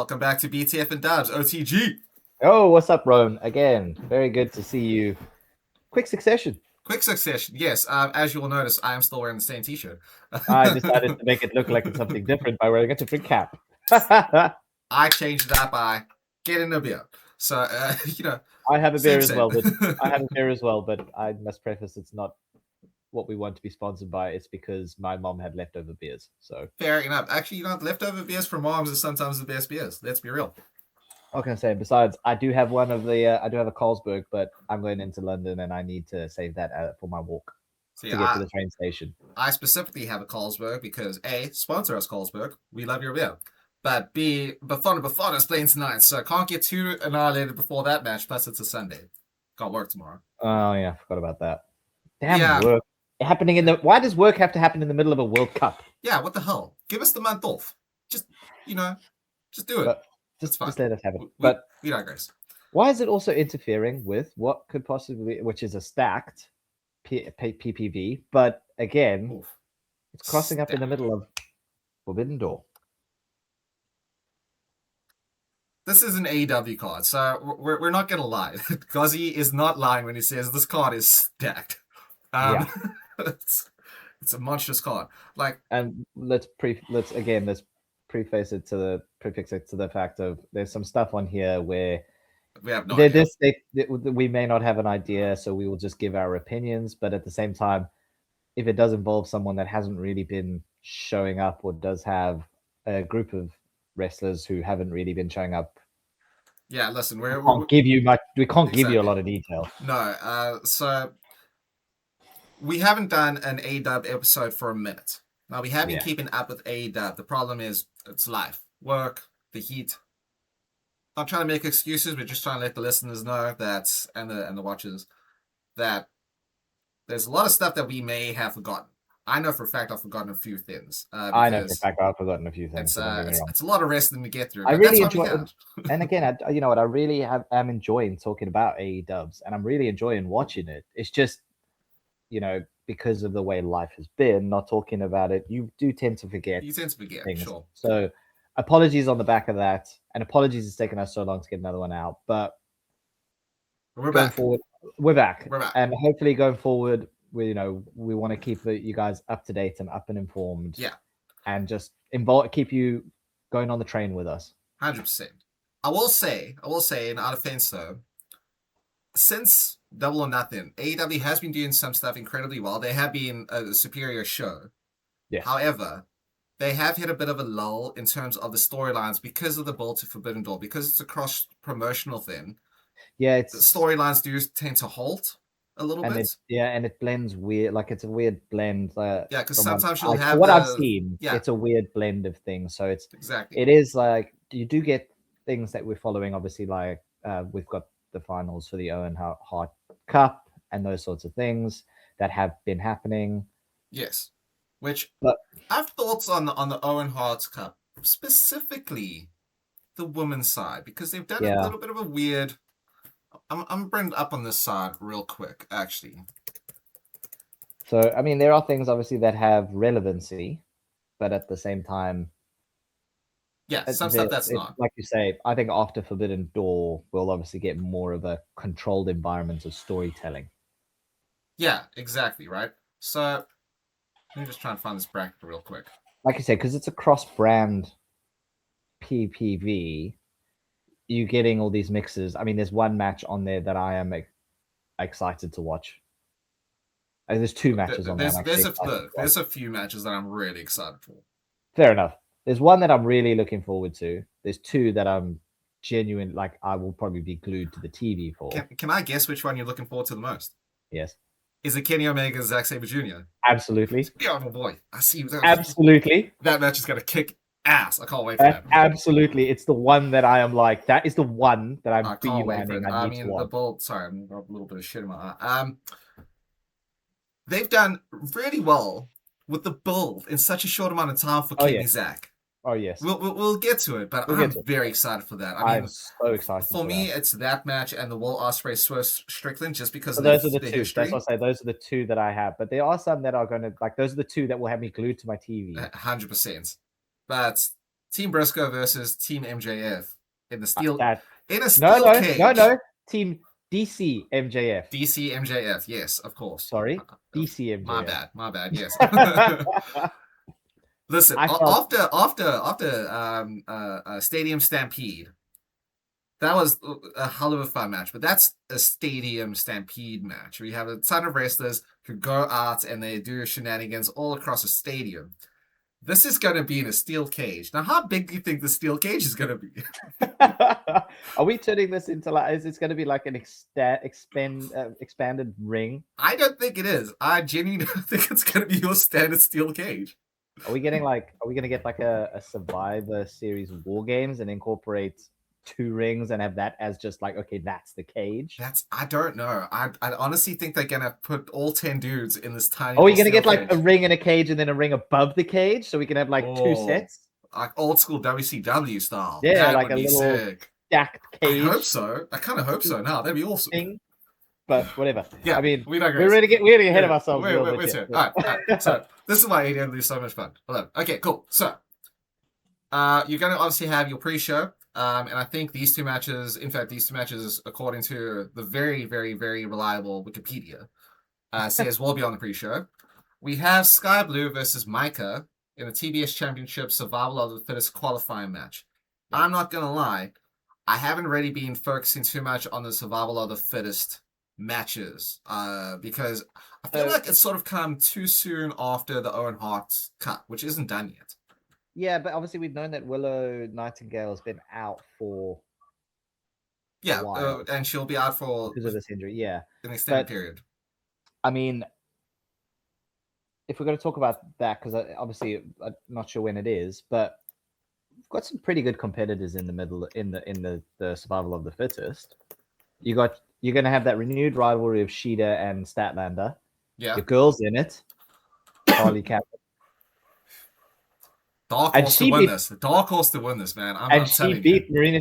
Welcome back to BTF and Dubs, OTG. Oh, what's up, Rone? Again, very good to see you. Quick succession. Quick succession, yes. As you will notice, I am still wearing the same t-shirt. I decided to make it look like it's something different by wearing a different cap. I changed that by getting a beer. So, I have a beer as same. well, but I must preface it's not what we want to be sponsored by. It's because my mom had leftover beers. So fair enough. Actually, leftover beers from moms is sometimes the best beers. Let's be real. What can I say? Besides, I do have one of the. I do have a Carlsberg, but I'm going into London and I need to save that for my walk to get to the train station. I specifically have a Carlsberg because A, sponsor us, Carlsberg. We love your beer. But B, Bafana is playing tonight, so I can't get too annihilated before that match. Plus, it's a Sunday. Got work tomorrow. Oh yeah, I forgot about that. Damn work happening in the. Why does work have to happen in the middle of a World Cup? Yeah, what the hell? Give us the month off. Just do it. But just let us have it. We digress. Why is it also interfering with what could possibly, which is a stacked PPV? But again, it's crossing up in the middle of Forbidden Door. This is an AEW card, so we're not gonna lie. Guzzy is not lying when he says this card is stacked. It's a monstrous card. And let's prefix it to the fact of there's some stuff on here where we have no idea. We may not have an idea, so we will just give our opinions. But at the same time, if it does involve someone that hasn't really been showing up or does have a group of wrestlers who haven't really been showing up, yeah, listen, we can't give you much. We can't give you a lot of detail. No, so we haven't done an AEW episode for a minute. Now, we have been keeping up with AEW. The problem is it's life, work, the heat. Not trying to make excuses, we're just trying to let the listeners know that, and the watchers, that there's a lot of stuff that we may have forgotten. I know for a fact I've forgotten a few things. I know for a fact I've forgotten a few things. It's a lot of wrestling to get through. I really enjoy it. And again, you know what? I really am enjoying talking about AEWs, and I'm really enjoying watching it. It's just, because of the way life has been, not talking about it, you do tend to forget. You tend to forget, things. Sure. So apologies on the back of that, and apologies it's taken us so long to get another one out. But we're back. We're back, and hopefully going forward, we want to keep you guys up to date and up and informed. Yeah, and just keep you going on the train with us. 100%. I will say, in our defense though, since Double or Nothing, AEW has been doing some stuff incredibly well. They have been a superior show. Yes. However, they have hit a bit of a lull in terms of the storylines because of the build to Forbidden Door, because it's a cross-promotional thing. Yeah, the storylines do tend to halt a little bit. And it blends weird. Like, it's a weird blend. Because sometimes you'll have what I've seen. Yeah. It's a weird blend of things. So it is like you do get things that we're following. Obviously, like we've got the finals for the Owen Hart Cup and those sorts of things that have been happening. Yes, I have thoughts on the Owen Hart Cup, specifically the women's side, because they've done a little bit of a weird. I'm bringing up on this side real quick, actually. So, I mean, there are things obviously that have relevancy, but at the same time, some stuff that's not. Like you say, I think after Forbidden Door, we'll obviously get more of a controlled environment of storytelling. Yeah, exactly, right? So, let me just try and find this bracket real quick. Like you said, because it's a cross-brand PPV, you're getting all these mixes. I mean, there's one match on there that I am excited to watch. There's two matches on there. There's a few matches that I'm really excited for. Fair enough. There's one that I'm really looking forward to. There's two that I'm genuine, like I will probably be glued to the TV for. Can I guess which one you're looking forward to the most? Yes. Is it Kenny Omega and Zack Sabre Jr.? Absolutely. Yeah, my boy. I see you. Absolutely. That match is going to kick ass. I can't wait for that. Absolutely. It's the one that I am like, that is the one that I'm beelining. I mean, the build. Sorry, I'm got a little bit of shit in my eye. They've done really well with the build in such a short amount of time for Kenny Zack. Oh, yes. We'll get to it, but I'm very excited for that. I'm so excited. For me, it's that match and the Will Ospreay Swerve Strickland, just because those are the two. History. That's what I say. Those are the two that I have, but there are some that are going to those are the two that will have me glued to my TV. 100%. But Team Briscoe versus Team MJF in the steel cage. No. Team DC MJF. DC MJF, yes, of course. Sorry, DC MJF. My bad. Yes. Listen, after Stadium Stampede, that was a hell of a fun match, but that's a Stadium Stampede match. We have a ton of wrestlers who go out and they do shenanigans all across a stadium. This is going to be in a steel cage. Now, how big do you think the steel cage is going to be? Are we turning this into like, is it going to be like an expanded ring? I don't think it is. I genuinely think it's going to be your standard steel cage. Are we going to get like a Survivor Series War Games and incorporate 2 rings and have that as just like, okay, that's the cage? I don't know. I honestly think they're gonna put all 10 dudes in this tiny. Are we gonna get like a ring and a cage and then a ring above the cage so we can have like 2 sets, like old school WCW style? Yeah, that like a little sick. Stacked cage. I hope so. I kind of hope so. Now that'd be awesome. Thing. But whatever. Yeah, I mean, we're really getting ahead of ourselves. All right. So this is why AEW is so much fun. Okay, cool. So, you're gonna obviously have your pre-show. And I think these two matches, according to the very, very, very reliable Wikipedia, says will be on the pre-show. We have Sky Blue versus Micah in the TBS Championship Survival of the Fittest qualifying match. I'm not going to lie, I haven't really been focusing too much on the Survival of the Fittest matches because I feel like it's sort of come too soon after the Owen Hart cut, which isn't done yet. Yeah, but obviously we've known that Willow Nightingale has been out for a while. And she'll be out for because of this injury. Yeah, an extended period. I mean, if we're going to talk about that, because obviously I'm not sure when it is, but we've got some pretty good competitors in the middle in the Survival of the Fittest. You're going to have that renewed rivalry of Sheeta and Statlander. Yeah, your girls in it, Harley Cap. Dark horse to win this. Dark horse to win this, man. She beat Marina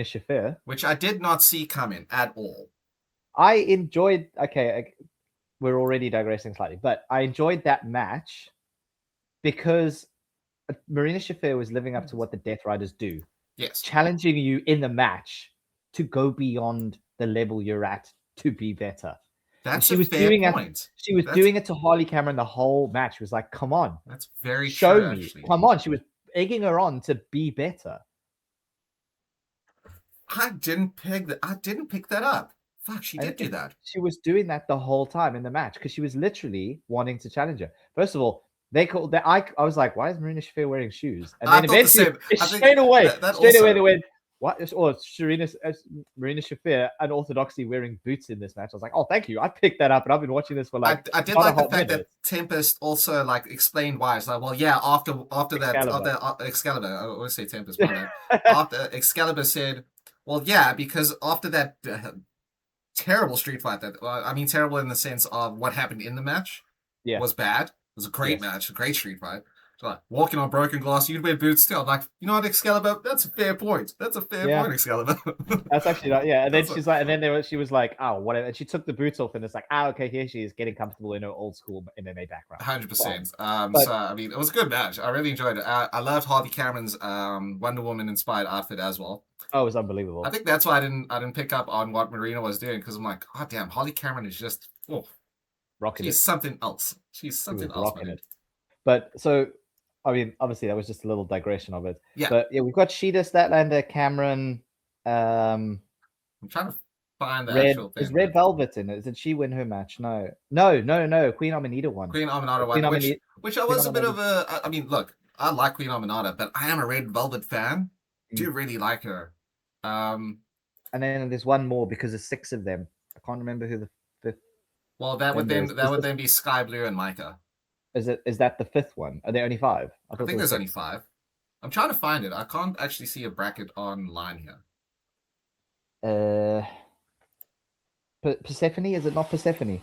Shafir, which I did not see coming at all. I enjoyed. Okay, we're already digressing slightly, but I enjoyed that match because Marina Shafir was living up to what the Death Riders do. Yes, challenging you in the match to go beyond the level you're at to be better. That's a fair point. She was doing it to Harley Cameron the whole match. She was like, come on. That's very show true, me. Actually. Come on. She was egging her on to be better. I didn't pick that up. Fuck, she did do that. She was doing that the whole time in the match because she was literally wanting to challenge her. First of all, they called that. I was like, why is Marina Shafir wearing shoes? And then eventually, straight away, they went, what? Or Marina Shafir unorthodoxly wearing boots in this match. I was like, oh, thank you. I picked that up, and I've been watching this for like. I did like the fact that Tempest also like explained why. It's like, well, yeah, after Excalibur, I always say Tempest, after Excalibur said, well, yeah, because after that terrible street fight, terrible in the sense of what happened in the match, was bad. It was a great match, a great street fight. So like, walking on broken glass, you'd wear boots still. I'm like, you know what, Excalibur? That's a fair point. That's a fair point, Excalibur. That's actually not, yeah. And then she's like, she was like, oh, whatever. And she took the boots off, and it's like, okay, here she is getting comfortable in her old school MMA background. 100%. So I mean, it was a good match. I really enjoyed it. I loved Harley Cameron's Wonder Woman inspired outfit as well. Oh, it was unbelievable. I think that's why I didn't pick up on what Marina was doing, because I'm like, oh damn, Harley Cameron is just rocking. She's something else. She's something else. Rocking it. But so. I mean, obviously, that was just a little digression of it. Yeah. But yeah, we've got Sheeta, Statlander, Cameron. I'm trying to find the actual thing. Is Red Velvet in it? Did she win her match? No. Queen Amanita won. Queen Amanita won, which I was a bit of a... I mean, look, I like Queen Amanita, but I am a Red Velvet fan. Do really like her. And then there's one more because there's 6 of them. I can't remember who the 5th... Well, that would then be Sky Blue and Micah. Is that the 5th one? Are there only 5? I think there's only 5. I'm trying to find it. I can't actually see a bracket online here. Persephone? Is it not Persephone?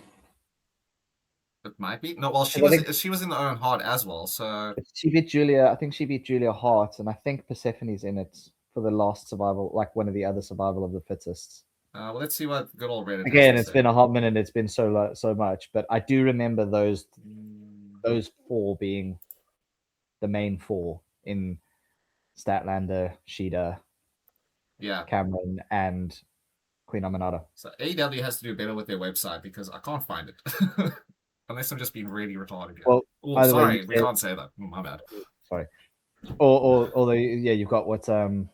It might be. No, well, she was in the Owen Hart as well. So she beat Julia. I think she beat Julia Hart, and I think Persephone's in it for the last survival, like one of the other Survival of the Fittest. Well, let's see what good old Reddit. Again, it's been a hot minute. It's been so much, but I do remember those 4 being the main 4 in Statlander, Sheeta, Cameron, and Queen Aminata. So AEW has to do better with their website because I can't find it. Unless I'm just being really retarded here. Well, sorry, we can't say that. My bad. Sorry. Although, yeah, you've got what's then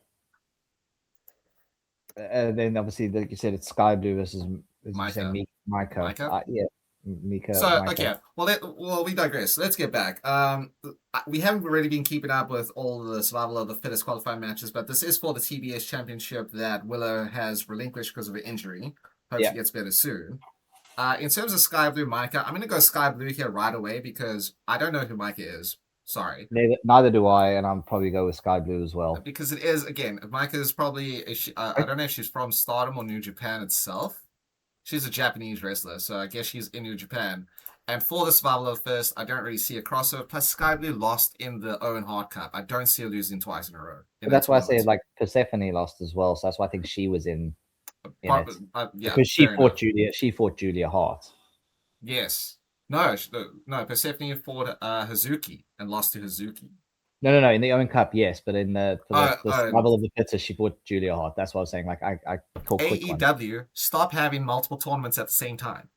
obviously, like you said, it's Sky Blue versus Micah. Micah? Yeah, Mika. So Micah. okay, well, we digress. Let's get back. We haven't really been keeping up with all the survival of the fittest qualifying matches, but this is for the TBS Championship that Willow has relinquished because of an injury. Hope she gets better soon. In terms of Sky Blue Micah, I'm gonna go Sky Blue here right away because I don't know who Micah is. Sorry. Neither do I, and I'll probably go with Sky Blue as well. Because it is, again, Micah is probably, I don't know if she's from Stardom or New Japan itself. She's a Japanese wrestler, so I guess she's in New Japan. And for the survival of first, I don't really see a crossover. Plus, Sky Blue lost in the Owen Hart Cup. I don't see her losing twice in a row. But that's why I say like Persephone lost as well. So that's why I think she was in it. Because she fought Julia. She fought Julia Hart. Yes. No, Persephone fought Hazuki and lost to Hazuki. No. In the Owen Cup, yes, but in the survival of the fittest, she fought Julia Hart. That's what I was saying. Like I call AEW, stop having multiple tournaments at the same time.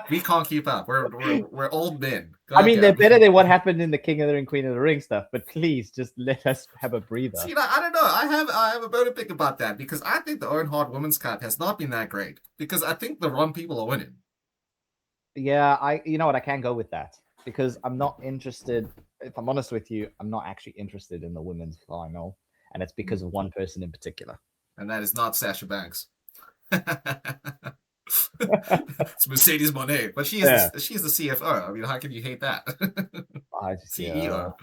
We can't keep up. We're old men. They're better than what happened in the King of the Ring, Queen of the Ring stuff. But please, just let us have a breather. See, I don't know. I have a bone to pick about that because I think the Owen Hart Women's Cup has not been that great because I think the wrong people are winning. Yeah, you know what? I can't go with that because I'm not interested. If I'm honest with you, I'm not actually interested in the women's final, and it's because of one person in particular. And that is not Sasha Banks. It's Mercedes Moné, but she's the CFO. I mean, how can you hate that? CFO,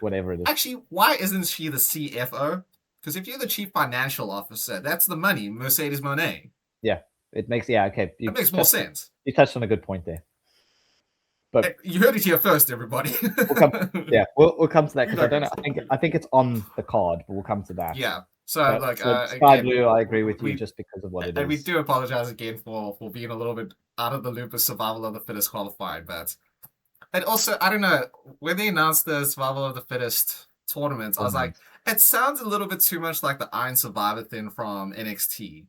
whatever it is. Actually, why isn't she the CFO? Because if you're the chief financial officer, that's the money, Mercedes Moné. Yeah, it makes okay. It makes more sense. You touched on a good point there. But you heard it here first, everybody. we'll come to that because I don't know. I think it's on the card, but we'll come to that. Yeah. So Sky Blue, I agree with you just because of what it is. And we do apologize again for being a little bit out of the loop of survival of the fittest qualified, but and also I don't know when they announced the survival of the fittest tournaments, I was like, it sounds a little bit too much like the Iron Survivor thing from NXT.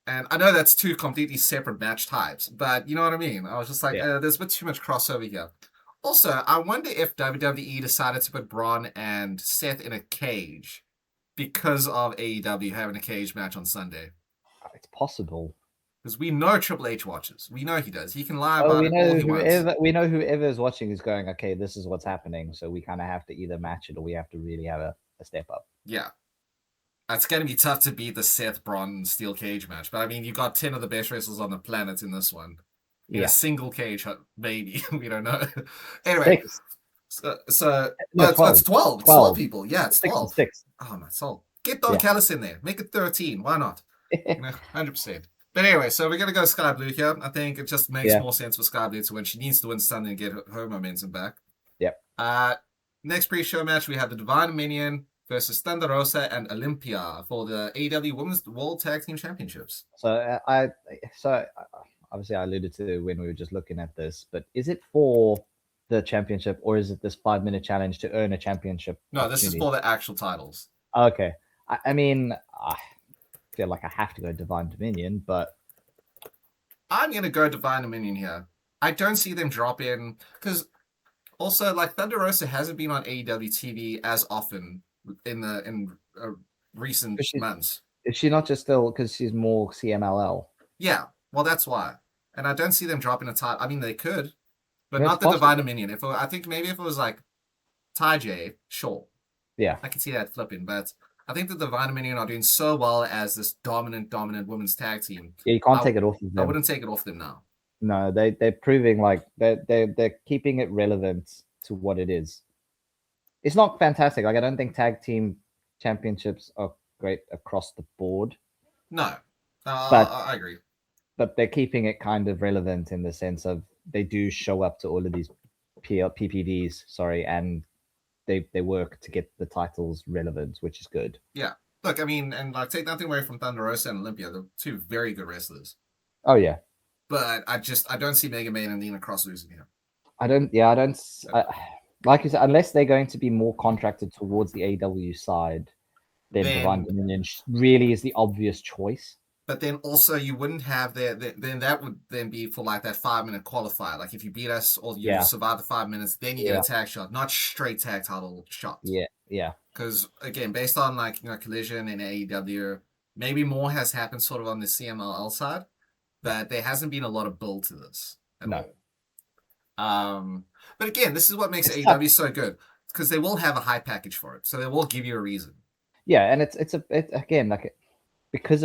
And I know that's two completely separate match types, but you know what I mean? I was just like, there's a bit too much crossover here. Also, I wonder if WWE decided to put Braun and Seth in a cage because of AEW having a cage match on Sunday. It's possible. Because we know Triple H watches. We know he does. He can lie about it all he wants. We know whoever is watching is going, okay, this is what's happening. So we kind of have to either match it or we have to really have a step up. Yeah. It's going to be tough to beat the Seth Braun steel cage match. But I mean, you got 10 of the best wrestlers on the planet in this one. In a single cage, maybe. We don't know. Anyway. It's 12. 12 people. Yeah, it's 12. 6. Oh, my soul. Get Don Callis in there. Make it 13. Why not? 100%. But anyway, so we're going to go Sky Blue here. I think it just makes more sense for Sky Blue to win. She needs to win Sunday and get her momentum back. Yep. Next pre-show match, we have the Divine Minion versus Thunder Rosa and Olympia for the AEW Women's World Tag Team Championships. So obviously I alluded to when we were just looking at this, but is it for the championship or is it this 5-minute challenge to earn a championship? No, this is for the actual titles. Okay. I mean, I feel like I have to go Divine Dominion, but I'm going to go Divine Dominion here. I don't see them drop in because also like Thunder Rosa hasn't been on AEW TV as often in recent months. Is she not just still because she's more CMLL? Yeah, well that's why, and I don't see them dropping a title. I mean, they could, but not the Divine Dominion. I think maybe if it was like Ty J, sure, I could see that flipping. But I think the Divine Dominion are doing so well as this dominant women's tag team. Yeah, you can't take it off of them. I wouldn't take it off them now. No, they're proving like they're keeping it relevant to what it is. It's not fantastic. Like I don't think tag team championships are great across the board. No, but I agree. But they're keeping it kind of relevant in the sense of they do show up to all of these PPVs, and they work to get the titles relevant, which is good. Yeah. Look, I mean, and like take nothing away from Thunder Rosa and Olympia. They're two very good wrestlers. Oh yeah. But I don't see Mega Man and Nina Cross losing here. like you said, unless they're going to be more contracted towards the AEW side, then Divine Dominion really is the obvious choice. But then also you wouldn't have then that would then be for like that 5-minute qualifier. Like if you beat us or you survive the 5 minutes, then you get a tag shot, not straight tag title shot. Yeah. Because again, based on like Collision and AEW, maybe more has happened sort of on the CMLL side, but there hasn't been a lot of build to this at all. But again, this is what makes AEW so good, because they will have a high package for it, so they will give you a reason. Yeah, and it's again like because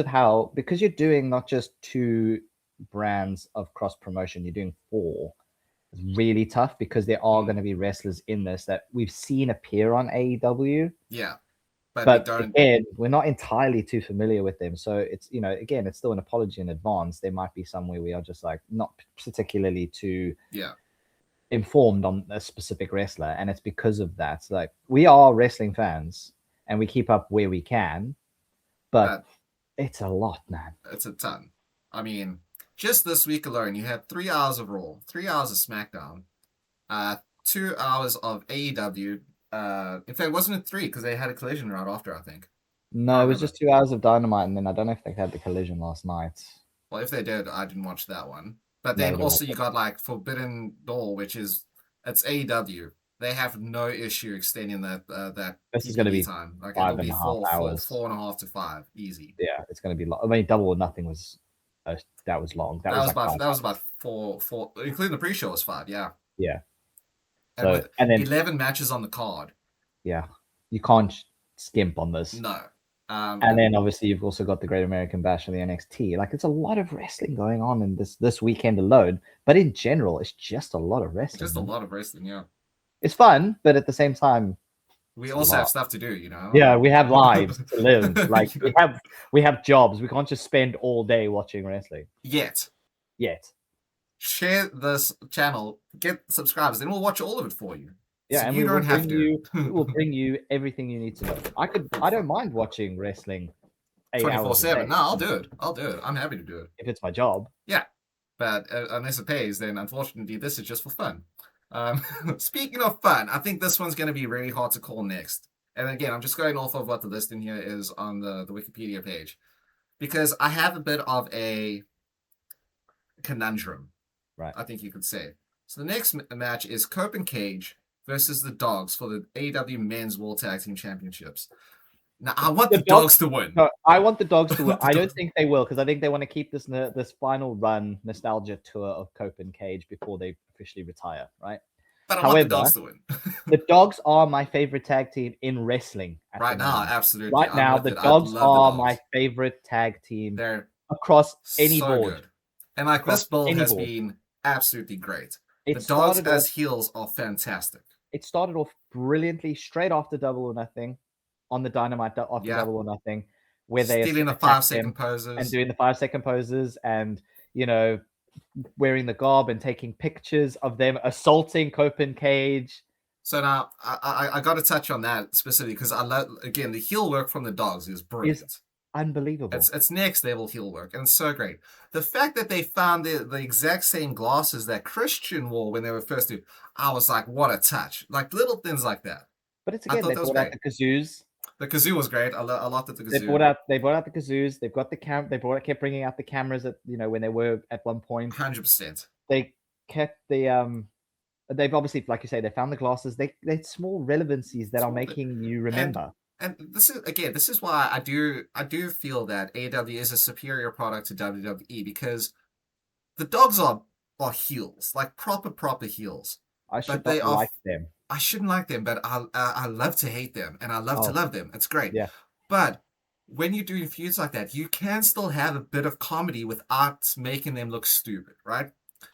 you're doing not just 2 brands of cross promotion, you're doing 4. It's really tough because there are going to be wrestlers in this that we've seen appear on AEW. Yeah. But again, we're not entirely too familiar with them. So it's, again, it's still an apology in advance. There might be somewhere we are just like not particularly too informed on a specific wrestler. And it's because of that. So, like, we are wrestling fans and we keep up where we can, but it's a lot, man. It's a ton. I mean, just this week alone, you had 3 hours of Raw, 3 hours of SmackDown, 2 hours of AEW. In fact, wasn't it 3 because they had a collision right after, I think. No, it was just 2 hours of Dynamite, and then I don't know if they had the collision last night. Well, if they did, I didn't watch that one. But then also you got like Forbidden Door, which is it's AEW. They have no issue extending that. This is going to be time. Like 5.5 hours, 4.5 to 5, easy. Yeah, it's going to be long. I mean, Double or Nothing was that was long. That was about four, including the pre-show was 5. Yeah. Yeah. And and then 11 matches on the card. Yeah, you can't skimp on this. No. And then obviously you've also got the Great American Bash and the NXT. Like, it's a lot of wrestling going on in this weekend alone. But in general, it's just a lot of wrestling. Just a lot of wrestling, yeah. It's fun, but at the same time, we also have stuff to do, Yeah, we have lives to live. Like, we have jobs. We can't just spend all day watching wrestling. Yet. Share this channel, get subscribers, then we'll watch all of it for you. Yeah, so and you don't have to. We will bring you everything you need to know. I don't mind watching wrestling 24/7. No, I'll do it. I'm happy to do it. If it's my job. Yeah. But unless it pays, then unfortunately this is just for fun. Speaking of fun, I think this one's going to be really hard to call next. And again, I'm just going off of what the list in here is on the Wikipedia page. Because I have a bit of a conundrum. Right. I think you could say. So the next match is Cope and Cage versus the Dogs for the AEW Men's World Tag Team Championships. Now, I want the Dogs to win. No, I want the Dogs to win. I don't think they will, because I think they want to keep this final run nostalgia tour of Cope and Cage before they officially retire, right? But I want the Dogs to win. The Dogs are my favorite tag team in wrestling. Right now, absolutely. Right now, the Dogs are my favorite tag team across any board. Good. And like this build has been absolutely great. The Dogs as heels are fantastic. It started off brilliantly straight after Double or Nothing on the Dynamite after Double or Nothing, where they stealing the 5-second poses and doing the 5-second poses, and wearing the garb and taking pictures of them assaulting Cope and Cage. So now I got to touch on that specifically because I love, again, the heel work from the Dogs is brilliant. It's unbelievable. It's next level heel work, and it's so great. The fact that they found the exact same glasses that Christian wore when they were first doing, I was like, what a touch. Like little things like that. But it's again, they brought out the kazoos. The kazoo was great. I loved the kazoo. They brought out the kazoos. They've got the kept bringing out the cameras at when they were at one point. 100%. They kept the they've obviously, like you say, they found the glasses. They're small relevancies that are making you remember. And this is why I do feel that AEW is a superior product to WWE, because the Dogs are heels, like proper heels. I should not like them. I shouldn't like them, but I love to hate them, and I love to love them. It's great. Yeah. But when you're doing feuds like that, you can still have a bit of comedy without making them look stupid, right?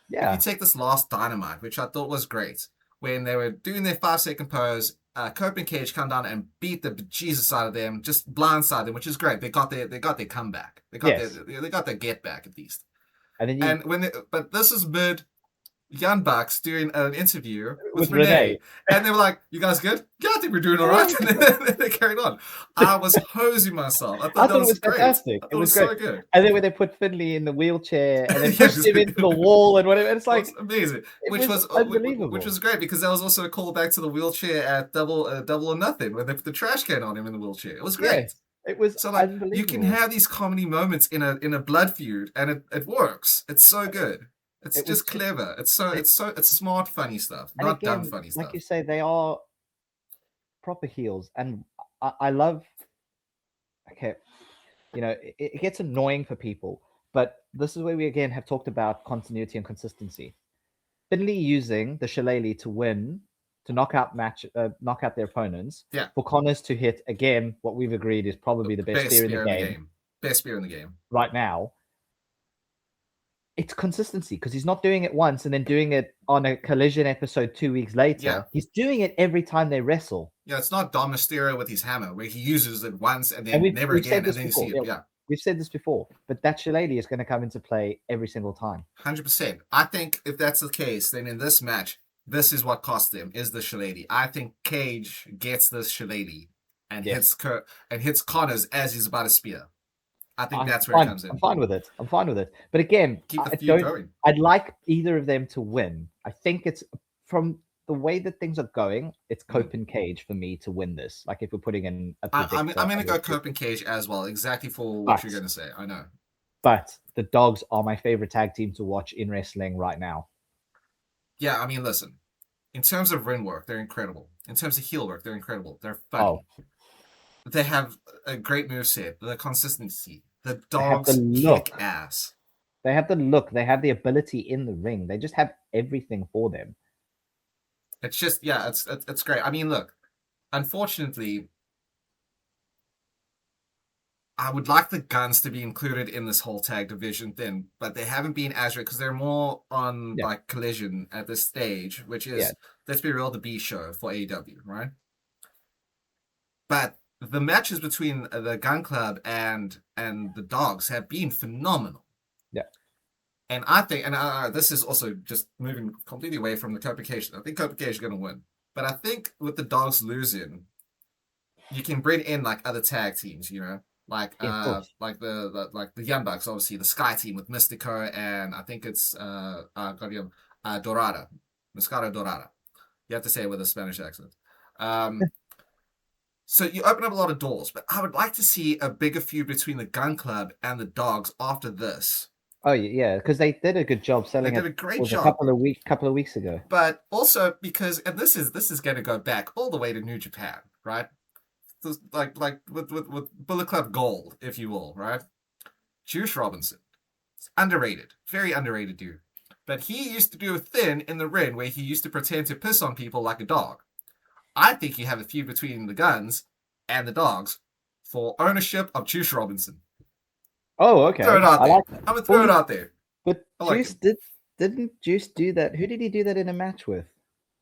Yeah. If you take this last Dynamite, which I thought was great, when they were doing their 5-second pose, Cope and Cage come down and beat the bejesus out of them, just blindside them, which is great. They got their comeback. They got their get back at least. But this is mid. Young Bucks doing an interview with Rene. and they were like, "You guys good? Yeah, I think we're doing all right." And then they carried on. I was hosing myself. I thought that it was was great. fantastic. I thought It it was was great. so good. And then when they put Finley in the wheelchair and then Yeah, pushed him into the wall and whatever, it's like amazing. it Which was was unbelievable. which was great because that was also a callback to the wheelchair at Double or Nothing, where they put the trash can on him in the wheelchair. It was great. Yes, it was So like you can unbelievable. have these comedy moments in a blood feud, and it works. It's so good. It's It was just clever. It's smart, funny stuff, and not dumb, again, funny like you stuff. say, they are proper heels, and I love. Okay, it gets annoying for people, but this is where we again have talked about continuity and consistency. Finley using the shillelagh to win, to knock out their opponents. Yeah. For Connors to hit again, what we've agreed is probably the best spear in the game. Best spear in the game right now. It's consistency because he's not doing it once and then doing it on a Collision episode 2 weeks later. Yeah. He's doing it every time they wrestle. Yeah, it's not Dom Mysterio with his hammer where he uses it once and then never again, and then you see it. Yeah. We've said this before, but that shillelagh is going to come into play every single time. 100%. I think if that's the case, then in this match, this is what cost them, is the shillelagh. I think Cage gets this shillelagh and hits Connors as he's about to spear. I think that's where it comes in. I'm fine with it. But again, I'd like either of them to win. I think it's from the way that things are going, it's Cope and Cage for me to win this. Like if we're putting in a I'm going to go Cope and Cage as well, exactly for what you're going to say. I know. But the Dogs are my favorite tag team to watch in wrestling right now. Yeah, I mean, listen. In terms of ring work, they're incredible. In terms of heel work, they're incredible. They're funny. Oh. They have a great moveset. The consistency. The Dogs kick ass. They have the look. They have the ability in the ring. They just have everything for them. It's just, yeah, it's great. I mean, look, unfortunately, I would like the Guns to be included in this whole tag division thing, but they haven't been as great because they're more on like Collision at this stage, which is, let's be real, the B show for AEW, right? But the matches between the Gun Club and the Dogs have been phenomenal. Yeah. And I think, and this is also just moving completely away from the Cope and Cage. I think Cope and Cage is going to win. But I think with the Dogs losing, you can bring in like other tag teams, you know? Like the Young Bucks, obviously, the Sky team with Mystico, and I think it's Dorada. Mascara Dorada. You have to say it with a Spanish accent. So you open up a lot of doors, but I would like to see a bigger feud between the Gun Club and the Dogs after this. Oh yeah, because they did a good job selling it. They did a great job a couple of weeks ago. But also because, and this is going to go back all the way to New Japan, right? Like with Bullet Club Gold, if you will, right? Juice Robinson, it's underrated, very underrated dude. But he used to do a thing in the ring where he used to pretend to piss on people like a dog. I think you have a feud between the Guns and the Dogs for ownership of Juice Robinson. Oh, okay. Throw it out there. I'm gonna throw it out there. But Juice didn't Juice do that? Who did he do that in a match with?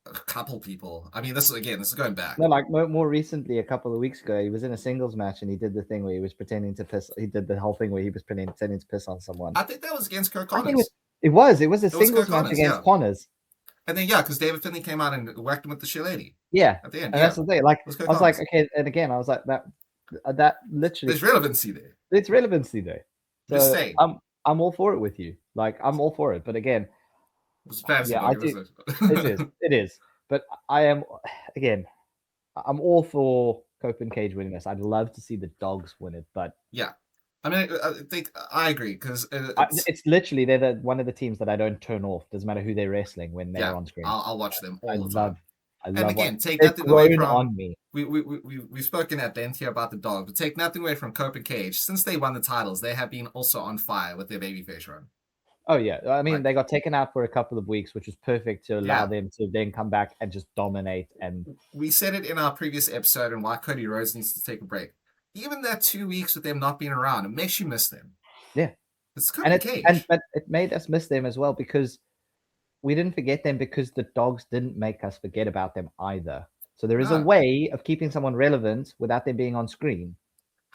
A couple people. I mean, this is going back. No, like more recently, a couple of weeks ago, he was in a singles match and he did the thing where he was pretending to piss. He did the whole thing where he was pretending to piss on someone. I think that was against Kirk Connors. It was a singles match against Connors. And then because David Finlay came out and whacked him with the shillelagh. Yeah, at the end. And that's the thing. Like I was like, okay, and again, I was like that literally. There's relevancy there. It's relevancy there. So I'm all for it with you. Like I'm all for it, but again, I do. It is. But I am I'm all for Cope and Cage winning this. I'd love to see the Dogs win it, but yeah, I mean, I think I agree because it's literally they're one of the teams that I don't turn off. Doesn't matter who they're wrestling when they're on screen. I'll watch them all the time. And again, take nothing away from on me. We've spoken at length here about the Dogs, but take nothing away from Cope and Cage. Since they won the titles, they have been also on fire with their babyface run. Oh yeah, I mean they got taken out for a couple of weeks, which was perfect to allow them to then come back and just dominate. And we said it in our previous episode on why Cody Rhodes needs to take a break. Even that 2 weeks with them not being around, it makes you miss them. Yeah, it's Cope and Cage, but it made us miss them as well because we didn't forget them because the Dogs didn't make us forget about them either. So there is a way of keeping someone relevant without them being on screen.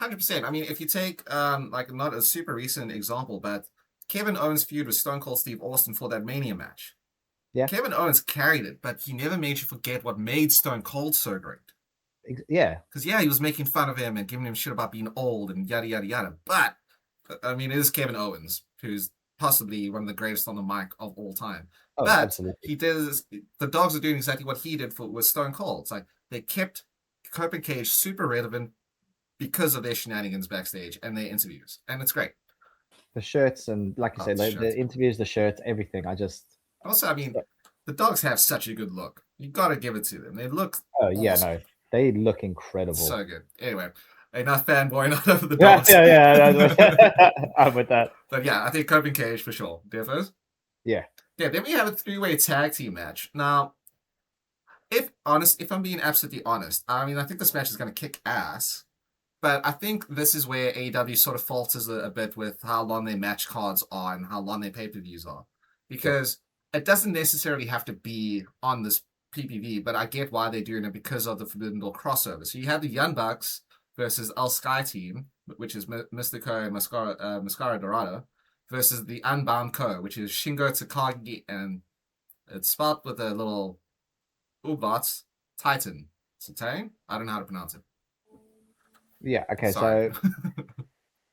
100%. I mean, if you take like not a super recent example, but Kevin Owens' feud with Stone Cold Steve Austin for that Mania match. Yeah. Kevin Owens carried it, but he never made you forget what made Stone Cold so great. Yeah. Because, he was making fun of him and giving him shit about being old and yada, yada, yada. But, I mean, it is Kevin Owens, who's possibly one of the greatest on the mic of all time. Oh, But absolutely. the dogs are doing exactly what he did with Stone Cold. It's like they kept Cope and Cage super relevant because of their shenanigans backstage and their interviews. And it's great. The shirts and, like you said, like the interviews, the shirts, everything. Also, I mean, the dogs have such a good look. You gotta give it to them. They look awesome. No, they look incredible. So good. Anyway, enough fanboy, not over the Yeah, dogs. I'm with that. But yeah, I think Cope and Cage for sure. DFOs? Yeah. Yeah, then we have a 3-way tag team match. Now, if I'm being absolutely honest, I mean, I think this match is gonna kick ass. But I think this is where AEW sort of falters a bit with how long their match cards are and how long their pay-per-views are. Because it doesn't necessarily have to be on this PPV, but I get why they're doing it because of the Forbidden Door crossover. So you have the Young Bucks versus El Sky Team, which is Mystico and Mascara Dorado, versus the Unbound Co., which is Shingo Takagi and it's spelled with a little ubats, Titan. Satang? I don't know how to pronounce it. Yeah, okay, sorry. So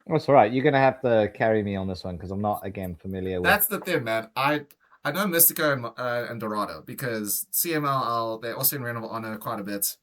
that's all right. You're gonna have to carry me on this one because I'm not again familiar with. That's the thing, man. I know Mystico and Dorado because CMLL, they're also in Ring of Honor quite a bit.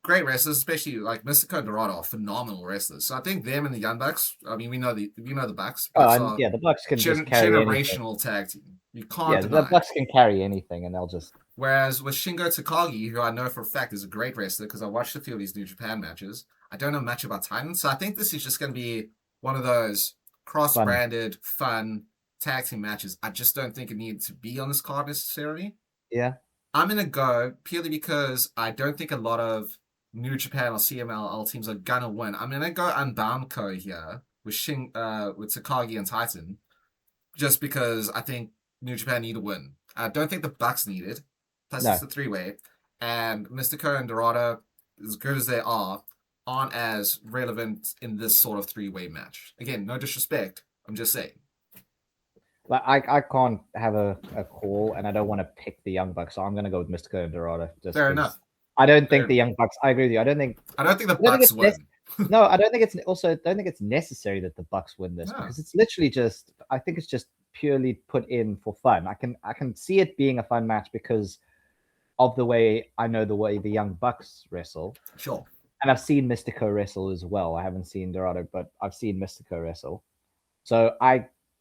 Great wrestlers, especially like Mystico and Dorado are phenomenal wrestlers. So I think them and the Young Bucks. I mean, we know the Bucks. The Bucks can just carry generational anything. tag team. You can't deny. The Bucks can carry anything, and they'll just. Whereas with Shingo Takagi, who I know for a fact is a great wrestler because I watched a few of these New Japan matches, I don't know much about Titan. So I think this is just going to be one of those cross-branded, fun tag team matches. I just don't think it needs to be on this card necessarily. Yeah. I'm going to go purely because I don't think a lot of New Japan or CMLL teams are going to win. I'm going to go Unbound Co. here with Takagi and Titan just because I think New Japan need a win. I don't think the Bucks need it. Plus, it's a 3-way. And Mystico and Dorado, as good as they are, aren't as relevant in this sort of 3-way match. Again, no disrespect. I'm just saying. Like I can't have a call, and I don't want to pick the Young Bucks, so I'm going to go with Mystico and Dorado. Fair enough. I don't think the Young Bucks. I agree with you. I don't think the Bucks win. No, I don't think it's necessary that the Bucks win this because it's literally just. I think it's just purely put in for fun. I can see it being a fun match because of the way the Young Bucks wrestle. Sure. And I've seen Mystico wrestle as well. I haven't seen Dorado, but I've seen Mystico wrestle. So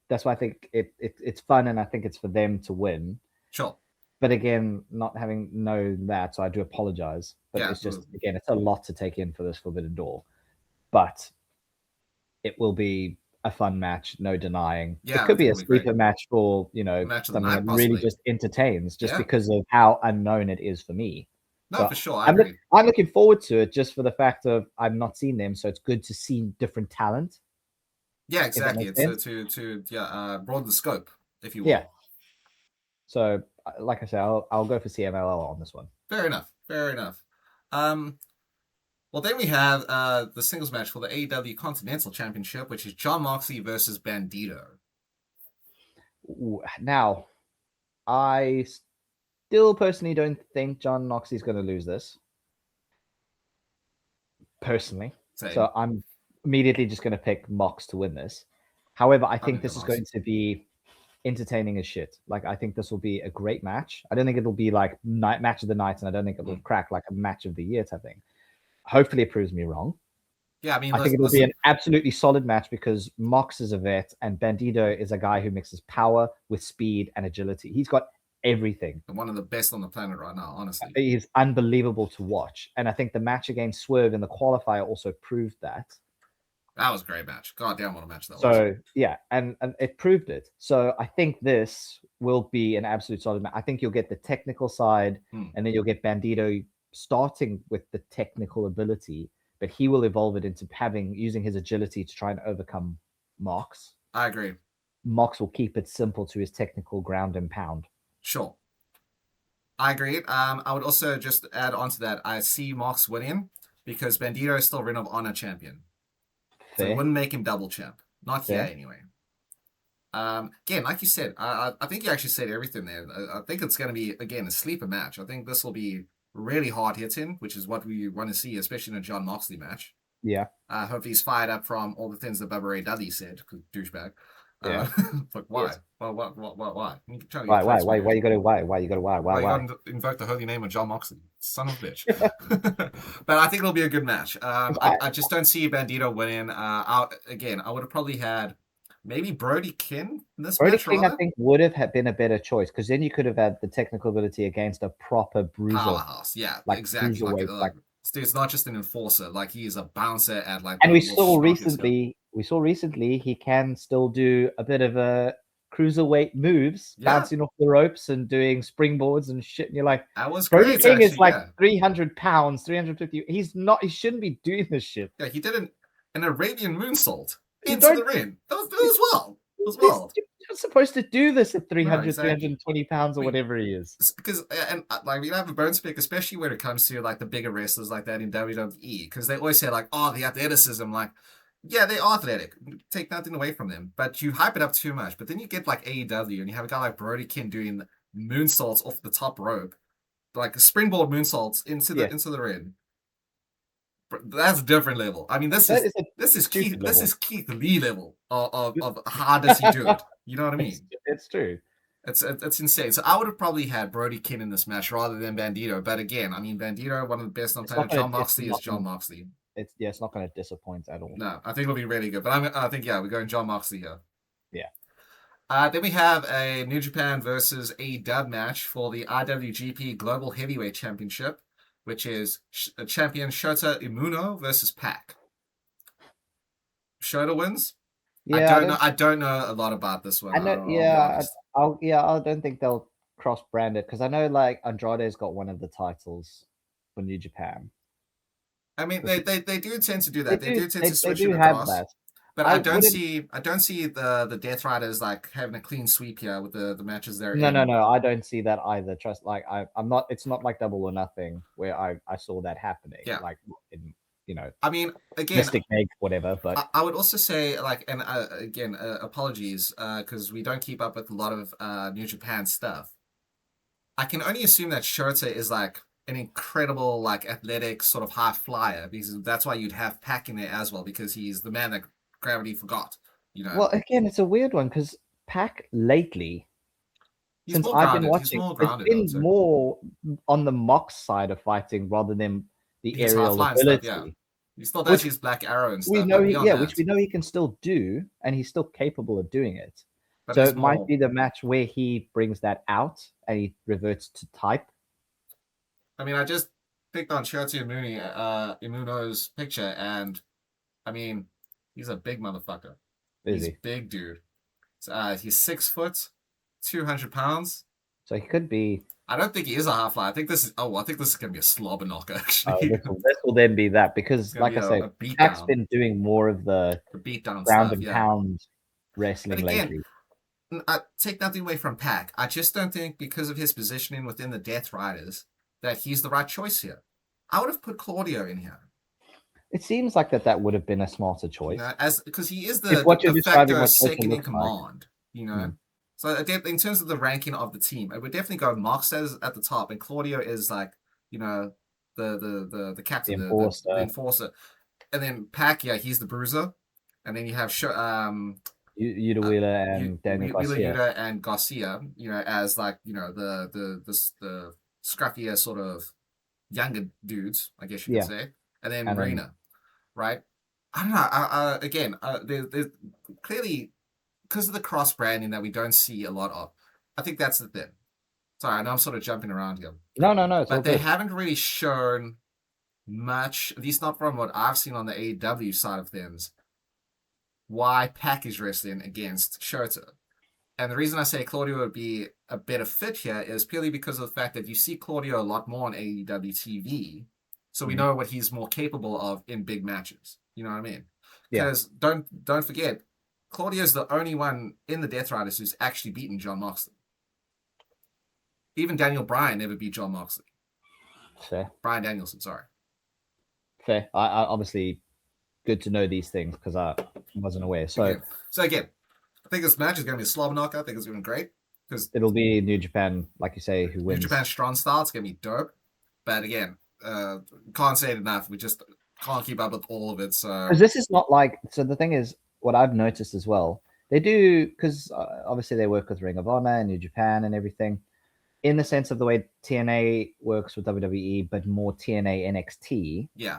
that's why I think it's fun, and I think it's for them to win. Sure. But again, not having known that, so I do apologize. But it's just again, it's a lot to take in for this Forbidden Door. But it will be a fun match, no denying. Yeah, it could be a sleeper match for something that really just entertains, just because of how unknown it is for me. No, but for sure. I'm looking forward to it just for the fact of I've not seen them, so it's good to see different talent. Yeah, exactly. It's to broaden the scope, if you will. Yeah. So, like I said, I'll go for CMLL on this one. Fair enough. Well, then we have the singles match for the AEW Continental Championship, which is Jon Moxley versus Bandito. Now, I still personally don't think Jon Moxley's going to lose this. Personally. Same. So I'm immediately just going to pick Mox to win this. However, I think this is going to be entertaining as shit. Like, I think this will be a great match. I don't think it'll be like match of the night, and I don't think it will crack like a match of the year type thing. Hopefully it proves me wrong. Yeah, I mean, I think it will be an absolutely solid match because Mox is a vet and Bandito is a guy who mixes power with speed and agility. He's got everything. One of the best on the planet right now, honestly. He's unbelievable to watch. And I think the match against Swerve in the qualifier also proved that. That was a great match. God damn, what a match that was. So, yeah, and it proved it. So I think this will be an absolute solid match. I think you'll get the technical side and then you'll get Bandito starting with the technical ability, but he will evolve it into using his agility to try and overcome Mox. I agree. Mox will keep it simple to his technical ground and pound. Sure. I agree. I would also just add on to that, I see Mox winning because Bandito is still Ring of Honor champion. Fair. So it wouldn't make him double champ. Not Fair. Here, anyway. Again, like you said, I think you actually said everything there. I think it's going to be, again, a sleeper match. I think this will be really hard hitting, which is what we want to see, especially in a John Moxley match. Yeah. Hopefully he's fired up from all the things that Bubba Ray Dudley said, douchebag. Yeah. Like, why? Yes. Why? Why? Why? Why? You got to why? Why you got to why? Why? You got to invoke the holy name of John Moxley, son of a bitch. But I think it'll be a good match. I just don't see Bandito winning. I would have probably had maybe Brody King in this Brody match. King, I think, would have been a better choice because then you could have had the technical ability against a proper bruiser. Powerhouse, yeah, like exactly. Like it's not just an enforcer, like he is a bouncer at like. And we saw recently he can still do a bit of a cruiserweight moves, bouncing off the ropes and doing springboards and shit. And you're like, that was Brody great. King actually, is like 300 pounds, 350. He shouldn't be doing this shit. Yeah, he did an Arabian moonsault into the ring. That was well. It was well. You're supposed to do this at 300, 320 pounds or whatever he is. Because, and like, we don't have a bone pick, especially when it comes to like the bigger wrestlers like that in WWE, because they always say like, oh, the athleticism, like, yeah, they are athletic. Take nothing away from them, but you hype it up too much. But then you get like AEW, and you have a guy like Brody King doing moonsaults off the top rope, like springboard moonsaults into the ring. That's a different level. I mean, this is Keith Lee level of how does he do it? You know what I mean? It's true. It's insane. So I would have probably had Brody King in this match rather than Bandito. But again, I mean, Bandito, one of the best on planet. John Moxley is John Moxley. It's not going to disappoint at all. No, I think it'll be really good. But I think we're going John Moxley here. Yeah. Then we have a New Japan versus AEW match for the IWGP Global Heavyweight Championship, which is champion Shota Umino versus Pac. Shota wins. Yeah, I don't know a lot about this one. I don't think they'll cross brand it because I know like Andrade's got one of the titles for New Japan. I mean, they do tend to do that. They do tend to switch it across. That. But I don't see the Death Riders like having a clean sweep here with the matches they're in. No, I don't see that either. Trust, like I'm not. It's not like Double or Nothing where I saw that happening. Yeah. Like in, I mean, again, Mystic Meg, whatever. But I would also say like, and again, apologies because we don't keep up with a lot of New Japan stuff. I can only assume that Shota is like an incredible like athletic sort of high flyer because that's why you'd have Pac in there as well because he's the man that gravity forgot. Well, again, it's a weird one because Pac lately, since I've been watching, it's been more on the Mox side of fighting rather than the aerial ability. Stuff, He still does his Black Arrow and stuff. We know which we know he can still do, and he's still capable of doing it. But so it might be the match where he brings that out and he reverts to type. I mean, I just picked on Shota Umino's picture, and I mean, he's a big motherfucker. He's a big dude. He's 6 foot, 200 pounds. So he could be. I don't think he is a half flyer. I think this is gonna be a slobber knocker. Actually, this will then be that because, like I said, Pac's been doing more of the beatdown ground and pound wrestling lately. I take nothing away from Pac. I just don't think because of his positioning within the Death Riders that he's the right choice here. I would have put Claudio in here. It seems like that would have been a smarter choice, because he is the de facto second in command. Like. So in terms of the ranking of the team, I would definitely go Mox at the top, and Claudio is like the captain, the enforcer, and then Pac, he's the bruiser, and then you have Yuta Wheeler and Daniel Garcia. Yuta and Garcia, as like the scruffier sort of younger dudes, I guess you could say, and then Reina, right? I don't know. Again, there's clearly because of the cross branding that we don't see a lot of. I think that's the thing. Sorry, I know I'm sort of jumping around here. No. But they haven't really shown much, at least not from what I've seen on the AEW side of things, why Pac is wrestling against Shota. And the reason I say Claudio would be a better fit here is purely because of the fact that you see Claudio a lot more on AEW TV, so we know what he's more capable of in big matches. You know what I mean? Because don't forget, Claudio's the only one in the Death Riders who's actually beaten John Moxley. Even Daniel Bryan never beat John Moxley. Fair. Bryan Danielson, sorry. Fair. I obviously good to know these things because I wasn't aware. So again, I think this match is going to be a slobber knocker. I think it's going to be great because it'll be New Japan, like you say, who wins. New Japan strong style. It's going to be dope. But again, can't say it enough. We just can't keep up with all of it. So because this is not like. So the thing is, what I've noticed as well, they do because obviously they work with Ring of Honor and New Japan and everything. In the sense of the way TNA works with WWE, but more TNA NXT. Yeah.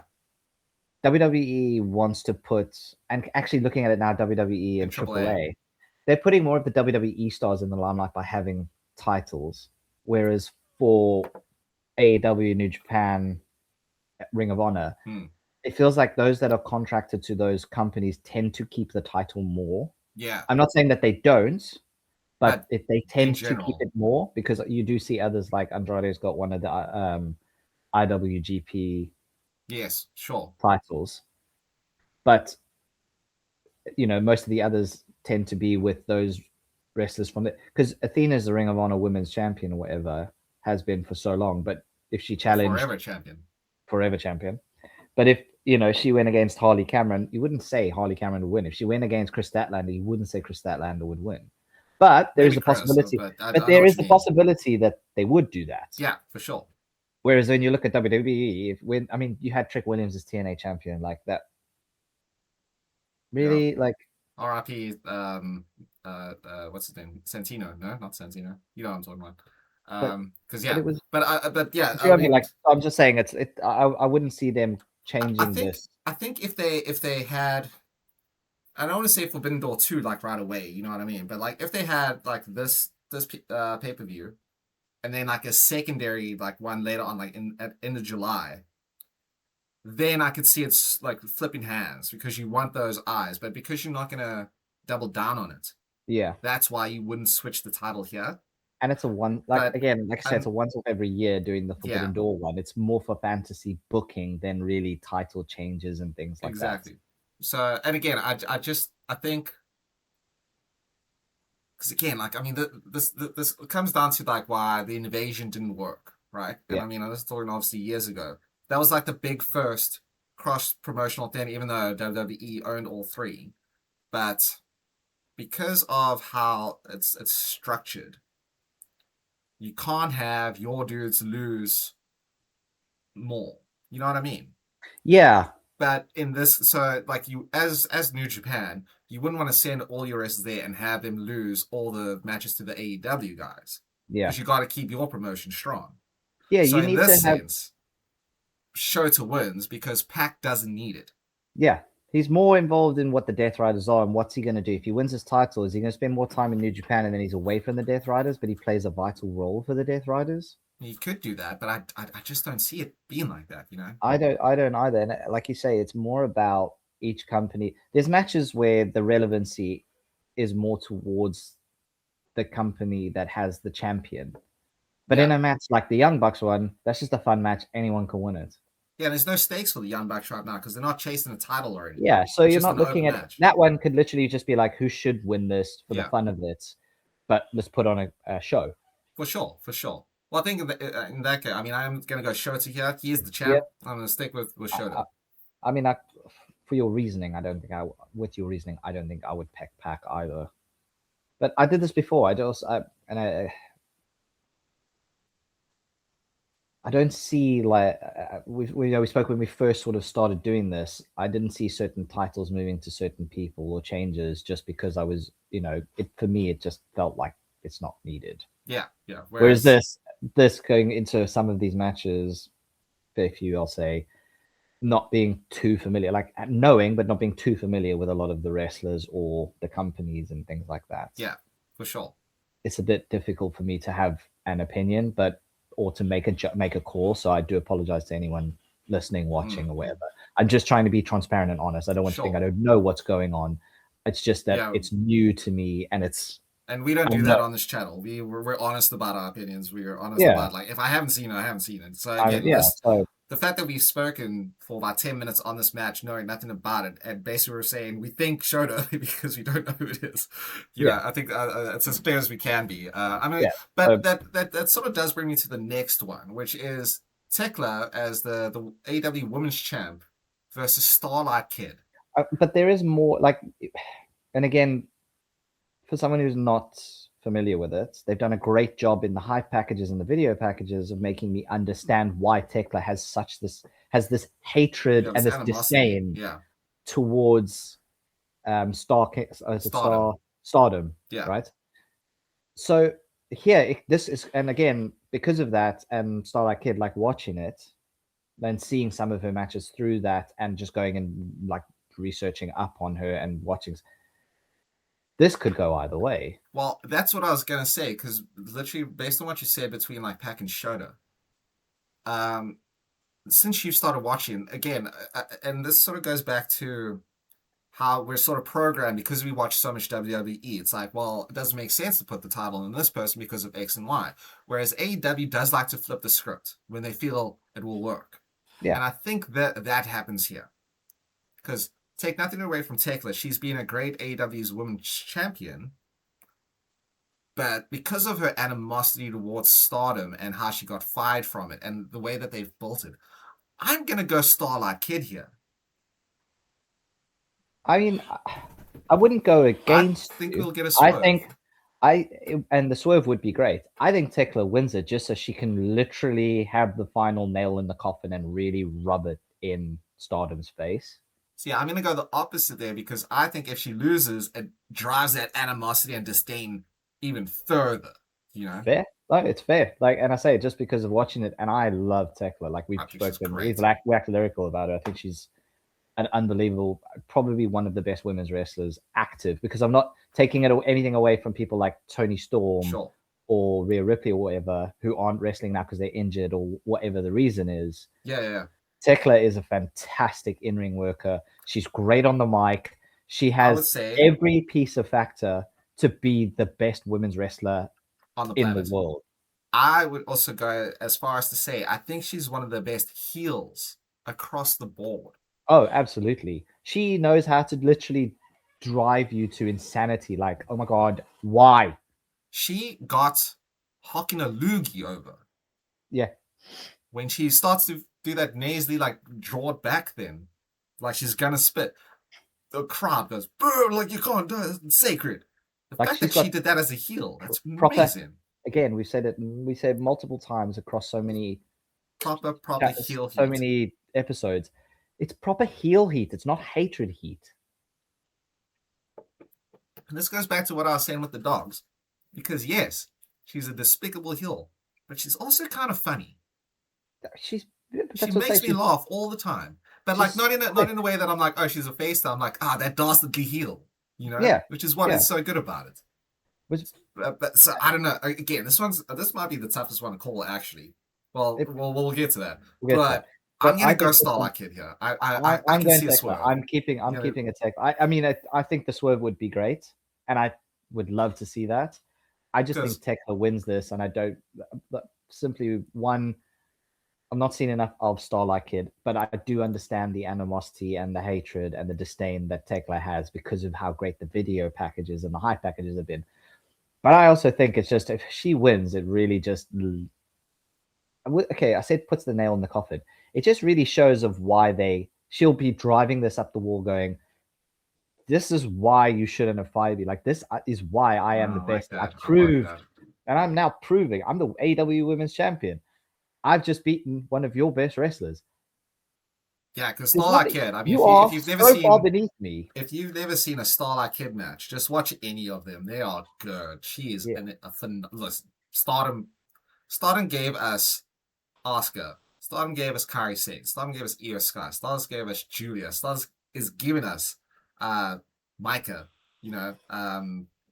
WWE wants to put, and actually looking at it now, WWE and AAA, they're putting more of the WWE stars in the limelight by having titles. Whereas for AEW, New Japan, Ring of Honor, it feels like those that are contracted to those companies tend to keep the title more. Yeah. I'm not saying that they don't, but if they tend to keep it more because you do see others like Andrade's got one of the IWGP yes, sure, titles, but most of the others tend to be with those wrestlers from it because Athena's the Ring of Honor Women's Champion or whatever has been for so long, but if she challenged forever champion, but if she went against Harley Cameron, you wouldn't say Harley Cameron would win. If she went against Chris Statlander, you wouldn't say Chris Statlander would win. But there's a possibility. But there is a possibility that they would do that. Yeah, for sure. Whereas when you look at WWE, you had Trick Williams as TNA champion, like that. Really, like RIP. What's his name? Santino? No, not Santino. You know what I'm talking about. Because I'm just saying I wouldn't see them changing this. I think if they had, I don't want to say Forbidden Door 2 like right away, you know what I mean? But like if they had like this pay-per-view and then like a secondary like one later on like in the July, then I could see it's like flipping hands because you want those eyes, but because you're not gonna double down on it. Yeah. That's why you wouldn't switch the title here. And it's a one like I said, it's a once off every year doing the Forbidden Door one. It's more for fantasy booking than really title changes and things like that. Exactly. So, and again, I think, because again, like, I mean, this comes down to like why the invasion didn't work, right? And I mean, I was talking obviously years ago. That was like the big first cross promotional thing, even though WWE owned all three. But because of how it's structured, you can't have your dudes lose more. You know what I mean? Yeah. But in this, so like you, as New Japan, you wouldn't want to send all your wrestlers there and have them lose all the matches to the AEW guys. Yeah. Because you got to keep your promotion strong. Yeah, so you need to have Shota wins because Pac doesn't need it. Yeah, he's more involved in what the Death Riders are and what's he going to do. If he wins his title, is he going to spend more time in New Japan and then he's away from the Death Riders, but he plays a vital role for the Death Riders? He could do that, but I just don't see it being like that, you know? I don't either. And like you say, it's more about each company. There's matches where the relevancy is more towards the company that has the champion. But in a match like the Young Bucks one, that's just a fun match. Anyone can win it. Yeah, there's no stakes for the Young Bucks right now because they're not chasing a title or anything. Yeah, so you're not looking at that one. Could literally just be like, who should win this for the fun of it, but let's put on a show. For sure. Well, I think in that case, I mean, I'm gonna go Shota here. He is the champ. I'm gonna stick with Shota. I mean, for your reasoning, I don't think I would pick Pac either. But I did this before. I don't see like we spoke when we first sort of started doing this. I didn't see certain titles moving to certain people or changes just because I was, for me it just felt like it's not needed. Yeah. Whereas this going into some of these matches, fair few, I'll say, not being too familiar, like knowing but not being too familiar with a lot of the wrestlers or the companies and things like that. Yeah, for sure. It's a bit difficult for me to have an opinion, or to make a call. So I do apologize to anyone listening, watching, or whatever. I'm just trying to be transparent and honest. I don't want to think I don't know what's going on. It's just that it's new to me, and we don't do that on this channel. We're honest about our opinions. We are honest about like if I haven't seen it, I haven't seen it. So again, the fact that we've spoken for about 10 minutes on this match, knowing nothing about it, and basically we're saying we think Shota because we don't know who it is. Yeah, I think it's as clear as we can be. But that sort of does bring me to the next one, which is Tekla as the AEW Women's Champ versus Starlight Kid. But there is more, like, and again, for someone who's not familiar with it, they've done a great job in the hype packages and the video packages of making me understand why Tekla has this hatred and this disdain towards Stardom, right? So here, this is, and again, because of that, and Starlight Kid, like watching it, then seeing some of her matches through that, and just going and like researching up on her and watching. This could go either way. Well, that's what I was gonna say, because literally based on what you said between like Pac and Shota, since you started watching again, and this sort of goes back to how we're sort of programmed because we watch so much WWE. It's like, well, it doesn't make sense to put the title on this person because of X and Y. Whereas AEW does like to flip the script when they feel it will work. Yeah. And I think that happens here. Because take nothing away from Tekla, she's been a great AEW's women's champion. But because of her animosity towards Stardom and how she got fired from it and the way that they've built it, I'm going to go Starlight Kid here. I mean, I wouldn't go against. I think we'll get a swerve. And the swerve would be great. I think Tekla wins it just so she can literally have the final nail in the coffin and really rub it in Stardom's face. See, I'm going to go the opposite there because I think if she loses, it drives that animosity and disdain even further. You know, fair. Like, it's fair. Like, and I say it just because of watching it, and I love Tekla. Like we've spoken, we've waxed lyrical about her. I think she's an unbelievable, probably one of the best women's wrestlers active, because I'm not taking anything away from people like Toni Storm or Rhea Ripley or whatever who aren't wrestling now because they're injured or whatever the reason is. Yeah. Tekla is a fantastic in-ring worker. She's great on the mic. She has every piece of factor to be the best women's wrestler in the world. I would also go as far as to say I think she's one of the best heels across the board. Oh, absolutely. She knows how to literally drive you to insanity. Like, oh my God, why? She got Hokina Loogie over. Yeah. When she starts to do that nasally, like, draw it back then, like she's gonna spit, the crowd goes, boo, like you can't do it, it's sacred. The fact that she did that as a heel, that's amazing. Again, we said multiple times across so many proper heel heat. So many episodes. It's proper heel heat. It's not hatred heat. And this goes back to what I was saying with the dogs. Because yes, she's a despicable heel, but she's also kind of funny. She makes me laugh all the time. But like not in a way that I'm like, oh, she's a face. I'm like, that dastardly heel. You know? Yeah. Which is what is so good about it. But so I don't know. Again, this might be the toughest one to call actually. Well, we'll get to that. But I'm gonna go Starlight Kid here. I can see a swerve. I'm keeping a tech. I mean, I think the swerve would be great, and I would love to see that. I just think Tekla wins this, and I don't. Simply one, I'm not seeing enough of Starlight Kid, but I do understand the animosity and the hatred and the disdain that Tekla has because of how great the video packages and the hype packages have been. But I also think it's just if she wins, it really just. Okay, I said puts the nail in the coffin. It just really shows of why she'll be driving this up the wall going, this is why you shouldn't have fired me. Like, this is why I am the best. I proved, and I'm now proving I'm the AEW Women's Champion. I've just beaten one of your best wrestlers. Yeah, because Starlight Kid, I mean, if you've never seen far beneath me. If you've never seen a Starlight Kid match, just watch any of them. They are good. She is listen, Stardom gave us Asuka. Stardom gave us Kairi Sane. Stardom gave us Io Sky. Stardom gave us Julia. Stardom is giving us Micah. You know,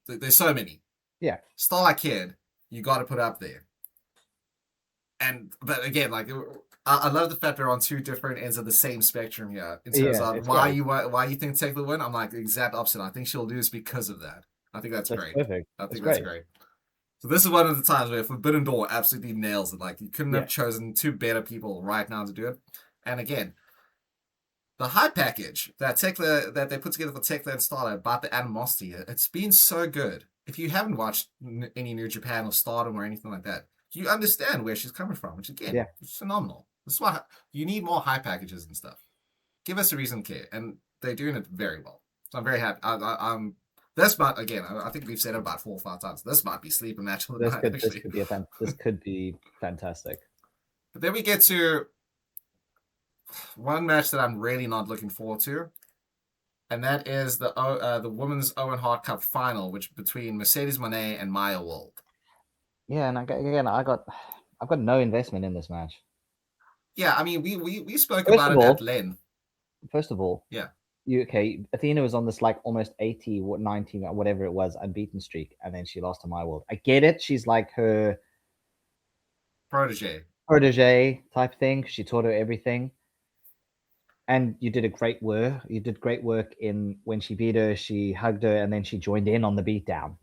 there's so many. Yeah. Starlight Kid, you got to put up there. But again, like I love the fact they're on two different ends of the same spectrum here in terms of why you think Tekla will win. I'm like the exact opposite. I think she'll lose because of that. I think that's great. Perfect. I think that's great. So this is one of the times where Forbidden Door absolutely nails it. Like you couldn't have chosen two better people right now to do it. And again, the hype package that they put together for Tekla and Starlight about the animosity, it's been so good. If you haven't watched any New Japan or Stardom or anything like that, you understand where she's coming from, which again, is phenomenal. That's why you need more hype packages and stuff. Give us a reason to care, and they're doing it very well. So I'm very happy. I'm This might, again, I think we've said it about 4 or 5 times. This might be sleeper match of the night, actually. This could be fantastic. But then we get to one match that I'm really not looking forward to, and that is the Women's Owen Hart Cup final, which between Mercedes Moné and Maya Wald. Yeah, and again, I've got no investment in this match. Yeah, I mean, we spoke about it at length. First of all, yeah, Athena was on this like almost 80, 90, whatever it was, unbeaten streak, and then she lost to Maya Wald. I get it; she's like her protege type thing. She taught her everything. And you did great work. You did great work in when she beat her, she hugged her, and then she joined in on the beatdown,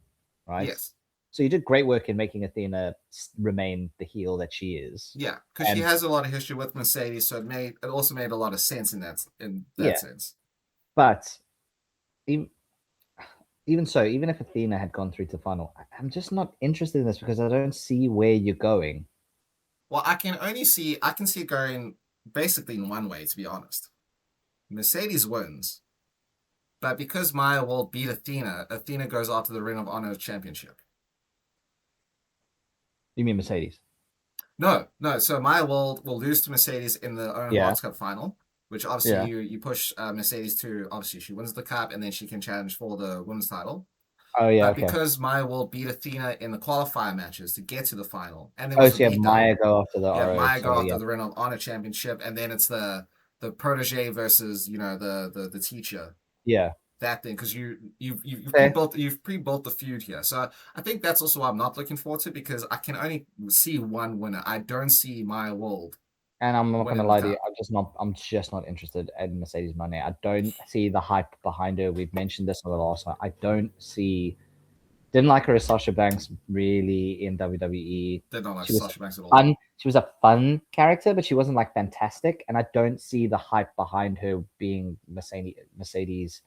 right? Yes. So you did great work in making Athena remain the heel that she is. Yeah, because she has a lot of history with Mercedes, so it also made a lot of sense in that sense. But even so, even if Athena had gone through to final, I'm just not interested in this because I don't see where you're going. Well, I can see it going basically in one way, to be honest. Mercedes wins, but because Maya Wald beat Athena, Athena goes after the Ring of Honor Championship. You mean Mercedes? No. So Maya Wald will lose to Mercedes in the Owen Hart Cup final, which obviously you push Mercedes to, obviously she wins the cup and then she can challenge for the women's title. Oh yeah, but because Maya Wald beat Athena in the qualifier matches to get to the final, and then Maya go after the Maya go after the Ring of Honor Championship, and then it's the protege versus the teacher. Yeah, that thing, because you've pre-built the feud here. So I think that's also why I'm not looking forward to it, because I can only see one winner. I don't see Maya Wald. And I'm not gonna lie to you, I'm just not interested in Mercedes Moné. I don't see the hype behind her. We've mentioned this on the last one. I didn't like her as Sasha Banks really in WWE. Did not like Sasha Banks at all. She was a fun character, but she wasn't like fantastic. And I don't see the hype behind her being Mercedes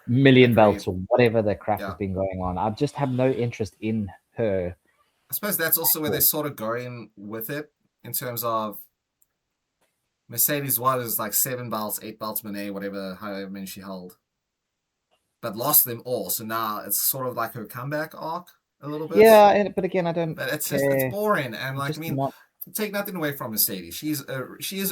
million belts or whatever the crap has been going on. I just have no interest in her. I suppose that's also where they're sort of going with it, in terms of Mercedes was like 7 belts, 8 belts, Moné, however many she held, but lost them all. So now it's sort of like her comeback arc a little bit. Yeah, but again, I don't. But it's boring, and like, I mean, take nothing away from Mercedes. She is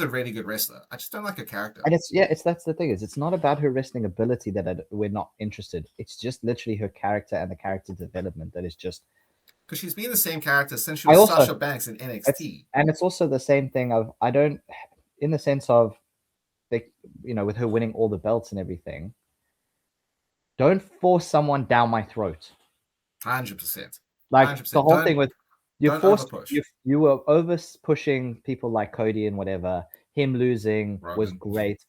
a really good wrestler. I just don't like her character. And that's the thing, is it's not about her wrestling ability that we're not interested. It's just literally her character and the character development that is just. Because she's been the same character since she was Sasha Banks in NXT. And it's also the same thing of, I don't, in the sense of, with her winning all the belts and everything, don't force someone down my throat. 100%. Like 100%. The whole thing with you were over pushing people like Cody and whatever. Him losing was great.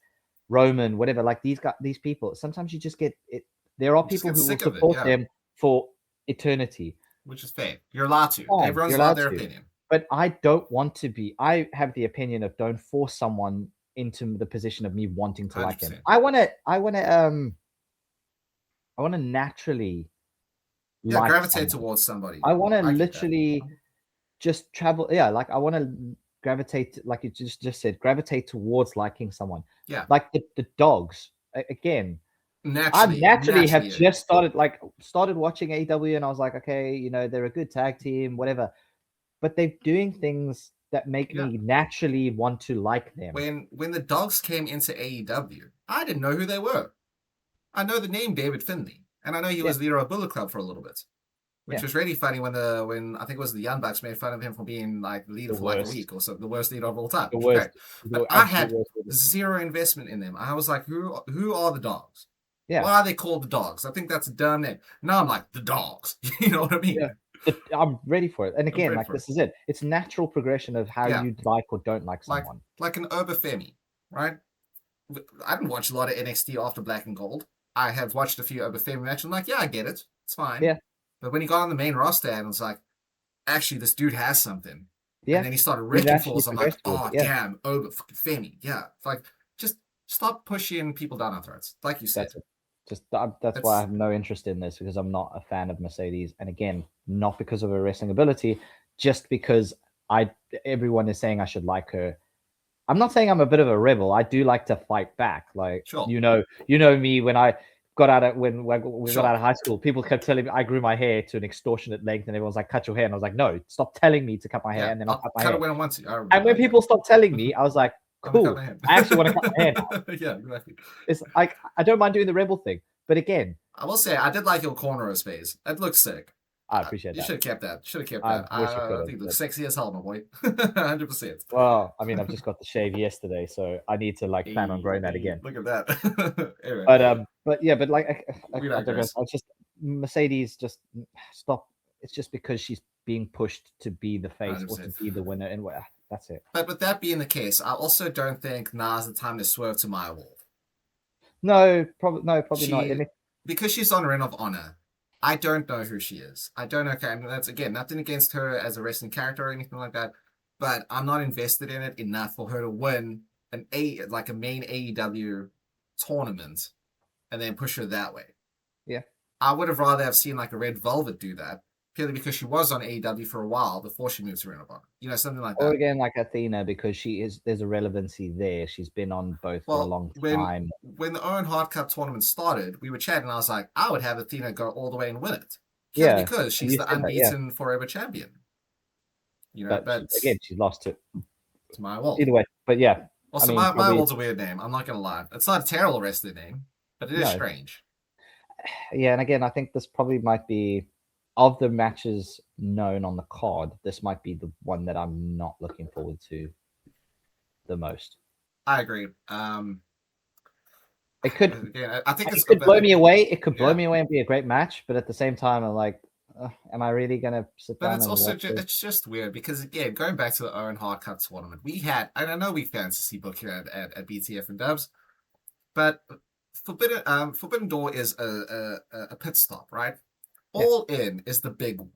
Roman, whatever. Like these people. Sometimes you just get it. There are people who will support them for eternity, which is fair. You're allowed to. Everyone's allowed their opinion. But I don't want to be. I have the opinion of, don't force someone into the position of me wanting to 100%. Like him. I want to naturally. Gravitate towards somebody. I want to literally just travel. Yeah, like I want to gravitate, like you just said, gravitate towards liking someone. Yeah, like the dogs. Again, I naturally have just started watching AEW, and I was like, okay, they're a good tag team, whatever. But they're doing things that make me naturally want to like them. When the dogs came into AEW, I didn't know who they were. I know the name David Finlay. And I know he was leader of Bullet Club for a little bit, which was really funny when I think it was the Young Bucks made fun of him for being like the leader for like a week or so, the worst leader of all time. But I had zero investment in them. I was like, who are the dogs? Yeah. Why are they called the dogs? I think that's a dumb name. Now I'm like, the dogs. You know what I mean? Yeah. I'm ready for it. And again, like this is it. It's natural progression of how you like or don't like someone. Like an Obafemi, right? I didn't watch a lot of NXT after Black and Gold. I have watched a few Obafemi matches. I'm like, I get it. It's fine. Yeah. But when he got on the main roster and was like, actually, this dude has something. Yeah. And then he started wrecking fools. I'm like, damn, Obafemi. Yeah. It's like, just stop pushing people down our throats. Like you said. That's why I have no interest in this, because I'm not a fan of Mercedes. And again, not because of her wrestling ability, just because everyone is saying I should like her. I'm not saying I'm a bit of a rebel. I do like to fight back. Like, sure. You know me, when I got out of when we got out of high school, people kept telling me I grew my hair to an extortionate length, and everyone's like, "Cut your hair," and I was like, "No, stop telling me to cut my hair," and then I'll cut my hair. When I want to. And when people stopped telling me, I was like, "Cool, I actually want to cut my hair now." Yeah, exactly. It's like I don't mind doing the rebel thing, but again, I will say I did like your cornrows phase. It looks sick. I appreciate that. You should have kept that. Should have kept that. I think it looks sexy as hell, my boy. 100%. Well, I mean, I've just got the shave yesterday, so I need to like plan on growing that again. Look at that. Anyway. But yeah, but like I digress. I just Mercedes just stop. It's just because she's being pushed to be the face 100%. Or to be the winner, and that's it. But with that being the case, I also don't think now's the time to swerve to my world. No, probably not. Because she's on Ring of Honor. I don't know who she is. I don't know. Okay, I mean, that's again nothing against her as a wrestling character or anything like that, but I'm not invested in it enough for her to win a main AEW tournament and then push her that way. Yeah, I would have rather have seen like a Red Velvet do that purely because she was on AEW for a while before she moved to Ring of Honor. You know, something like that. Or again, like Athena, because there's a relevancy there. She's been on both for a long time. When the Owen Hart Cup tournament started, we were chatting, and I was like, I would have Athena go all the way and win it. Yeah, because she's the unbeaten forever champion. You know, but again, she lost to my world. Either way, but yeah. Also, my world's a weird name. I'm not gonna lie. It's not a terrible wrestling name, but it is strange. Yeah, and again, I think this probably might be, of the matches known on the card, this might be the one that I'm not looking forward to the most. I agree. It could. Again, I think it could blow me away. It could blow me away and be a great match, but at the same time, I'm like, am I really gonna sit down? But it's also it's just weird because again, going back to the Owen Hart Cup tournament, we had, and I know we fantasy book here at BTF and Dubs, but Forbidden Door is a pit stop, right? All In is the big one.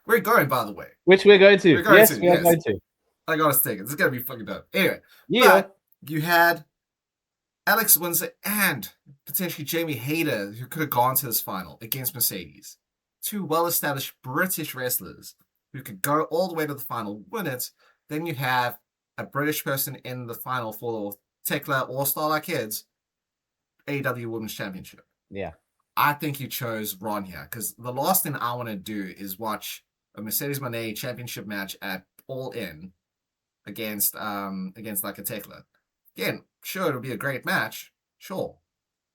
We're going, by the way. Which we're going to. Yes, we are going to. I got a stick. It's going to be fucking dope. Anyway. Yeah. You had Alex Windsor and potentially Jamie Hayter, who could have gone to this final against Mercedes. Two well-established British wrestlers who could go all the way to the final, win it. Then you have a British person in the final for Tekla or Starlight Kids AEW Women's Championship. Yeah. I think you chose Ron here because the last thing I want to do is watch a Mercedes Moné championship match at All In against like a Tekla. Again, sure, it'll be a great match, sure.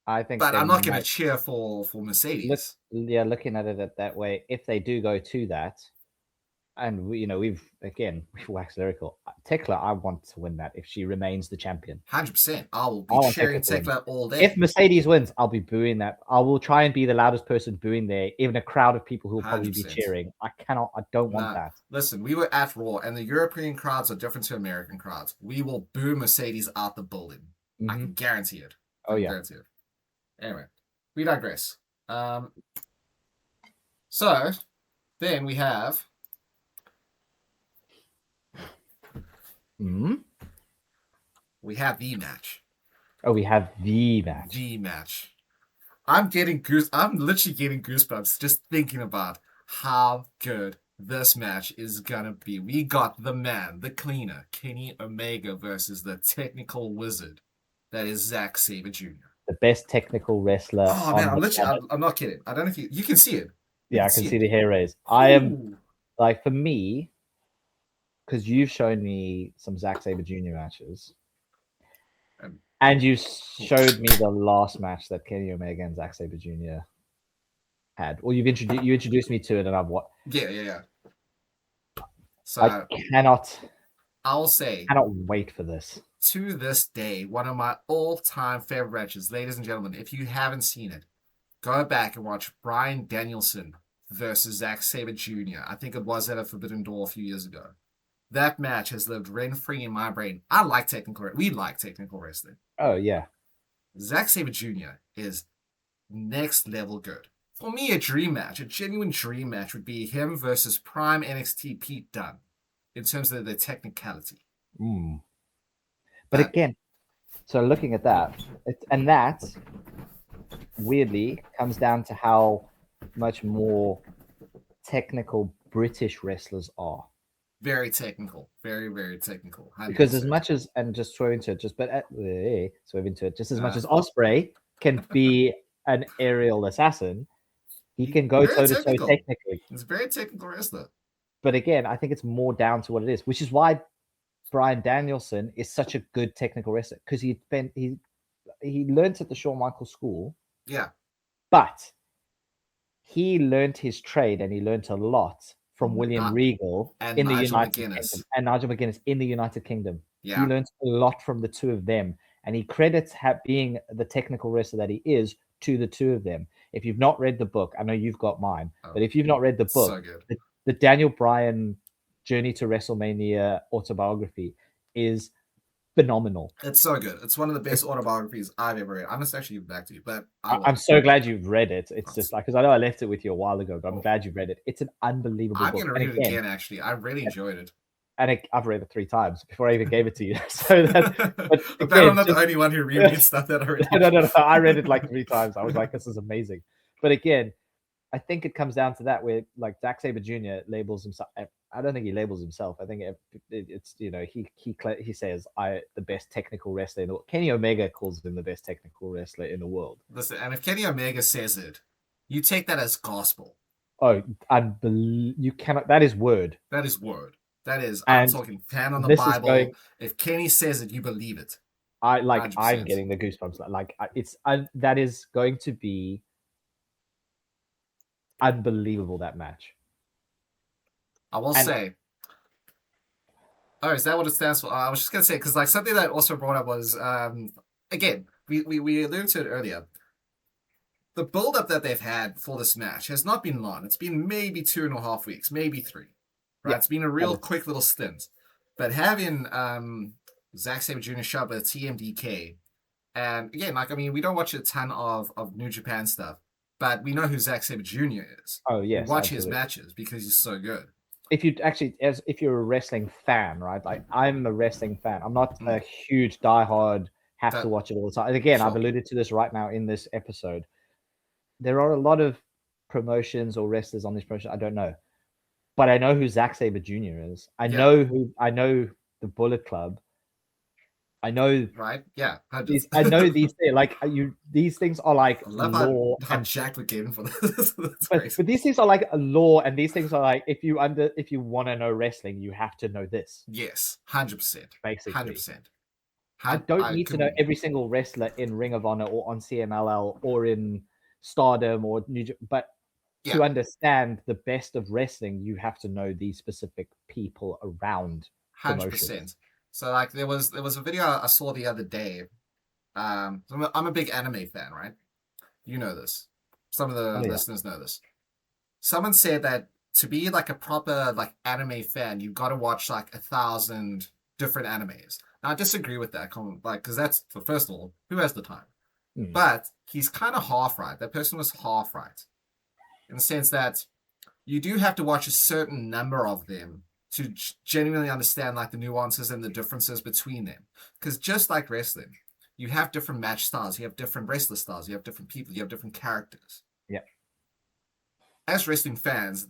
But I'm not going to cheer for Mercedes. Looking at it that way, if they do go to that, and we've waxed lyrical. Tekla, I want to win that if she remains the champion. 100%. I will be cheering Tekla all day. If Mercedes wins, I'll be booing that. I will try and be the loudest person booing there, even a crowd of people who will probably be cheering. I don't want that. Listen, we were at Raw, and the European crowds are different to American crowds. We will boo Mercedes out the building. Mm-hmm. I can guarantee it. Guarantee it. Anyway, we digress. So, then we have... Mm-hmm. We have the match. Oh, we have the match. The match. I'm literally getting goosebumps just thinking about how good this match is gonna be. We got the man, the cleaner, Kenny Omega versus the technical wizard that is Zack Sabre Jr. The best technical wrestler. Oh man, I'm not kidding. I don't know if you can see it. I can see the hair raise. I am like, for me, because you've shown me some Zack Sabre Jr. matches, and you showed me the last match that Kenny Omega and Zack Sabre Jr. had. Well, you introduced me to it, and I've watched. Yeah. So I cannot wait for this. To this day, one of my all-time favorite matches, ladies and gentlemen. If you haven't seen it, go back and watch Bryan Danielson versus Zack Sabre Jr. I think it was at a Forbidden Door a few years ago. That match has lived rent-free in my brain. We like technical wrestling. Oh, yeah. Zack Sabre Jr. is next level good. For me, a genuine dream match would be him versus Prime NXT Pete Dunne in terms of the technicality. But again, so looking at that, that weirdly comes down to how much more technical British wrestlers are. Very technical, very, very technical. 100%. Because as much as, and just throw into it, just as much as Ospreay can be an aerial assassin. He can go toe to toe technically. He's a very technical wrestler. But again, I think it's more down to what it is, which is why Bryan Danielson is such a good technical wrestler, because he learned at the Shawn Michaels school. Yeah. But he learned his trade, and he learned a lot from William Regal in the United Kingdom, and Nigel McGuinness in the United Kingdom. Yeah. He learned a lot from the two of them, and he credits being the technical wrestler that he is to the two of them. If you've not read the book, I know you've got mine, but if you've not read the book, so the Daniel Bryan Journey to WrestleMania autobiography is phenomenal. It's so good. It's one of the best autobiographies I've ever read. I must actually give it back to you, but I'm so glad you've read it. It's just like, because I know I left it with you a while ago, but I'm glad you've read it. It's an unbelievable book. I'm going to read it again, actually. I really enjoyed it. And I've read it 3 times before I even gave it to you. So that, but I'm not the only one who rereads stuff that I read. No. I read it like 3 times. I was like, this is amazing. But again, I think it comes down to that, where like Zack Sabre Jr. labels himself. I don't think he labels himself. I think it's he says the best technical wrestler in the world. Kenny Omega calls him the best technical wrestler in the world. Listen, and if Kenny Omega says it, you take that as gospel. Oh, you cannot. That is word. That is word. That is. I'm talking pen on the Bible. If Kenny says it, you believe it. I'm getting the goosebumps. Like that is going to be unbelievable, that match. I will say. Oh, is that what it stands for? I was just gonna say, because like something that also brought up was again, we alluded to it earlier. The build-up that they've had for this match has not been long. It's been maybe 2.5 weeks, maybe 3. Right? Yeah. It's been a real quick little stint. But having Zack Sabre Jr. show up at TMDK, and again, like, I mean, we don't watch a ton of New Japan stuff, but we know who Zack Sabre Jr. is. Oh, yes. We watch his matches because he's so good. If you're a wrestling fan, right? Like, I'm a wrestling fan. I'm not a huge diehard, have to watch it all the time. And again, I've alluded to this right now in this episode. There are a lot of promotions or wrestlers on this promotion I don't know, but I know who Zack Sabre Jr. is. I know the Bullet Club. I know, right? Yeah, I know these things. Like these things are like law. How jacked we gave for this. But these things are like a law, and these things are like if you want to know wrestling, you have to know this. Yes, 100%. Basically, 100%. I don't need to know every single wrestler in Ring of Honor or on CMLL or in Stardom or New Japan, but to understand the best of wrestling, you have to know these specific people around 100%. So like there was a video I saw the other day. I'm a big anime fan, right? You know this. Some of the listeners know this. Someone said that to be like a proper like anime fan, you've got to watch like 1,000 different animes. Now I disagree with that, like, because that's, first of all, who has the time? But he's kind of half right. That person was half right, in the sense that you do have to watch a certain number of them to genuinely understand like the nuances and the differences between them. Because just like wrestling, you have different match styles, you have different wrestler styles, you have different people, you have different characters. Yeah. As wrestling fans,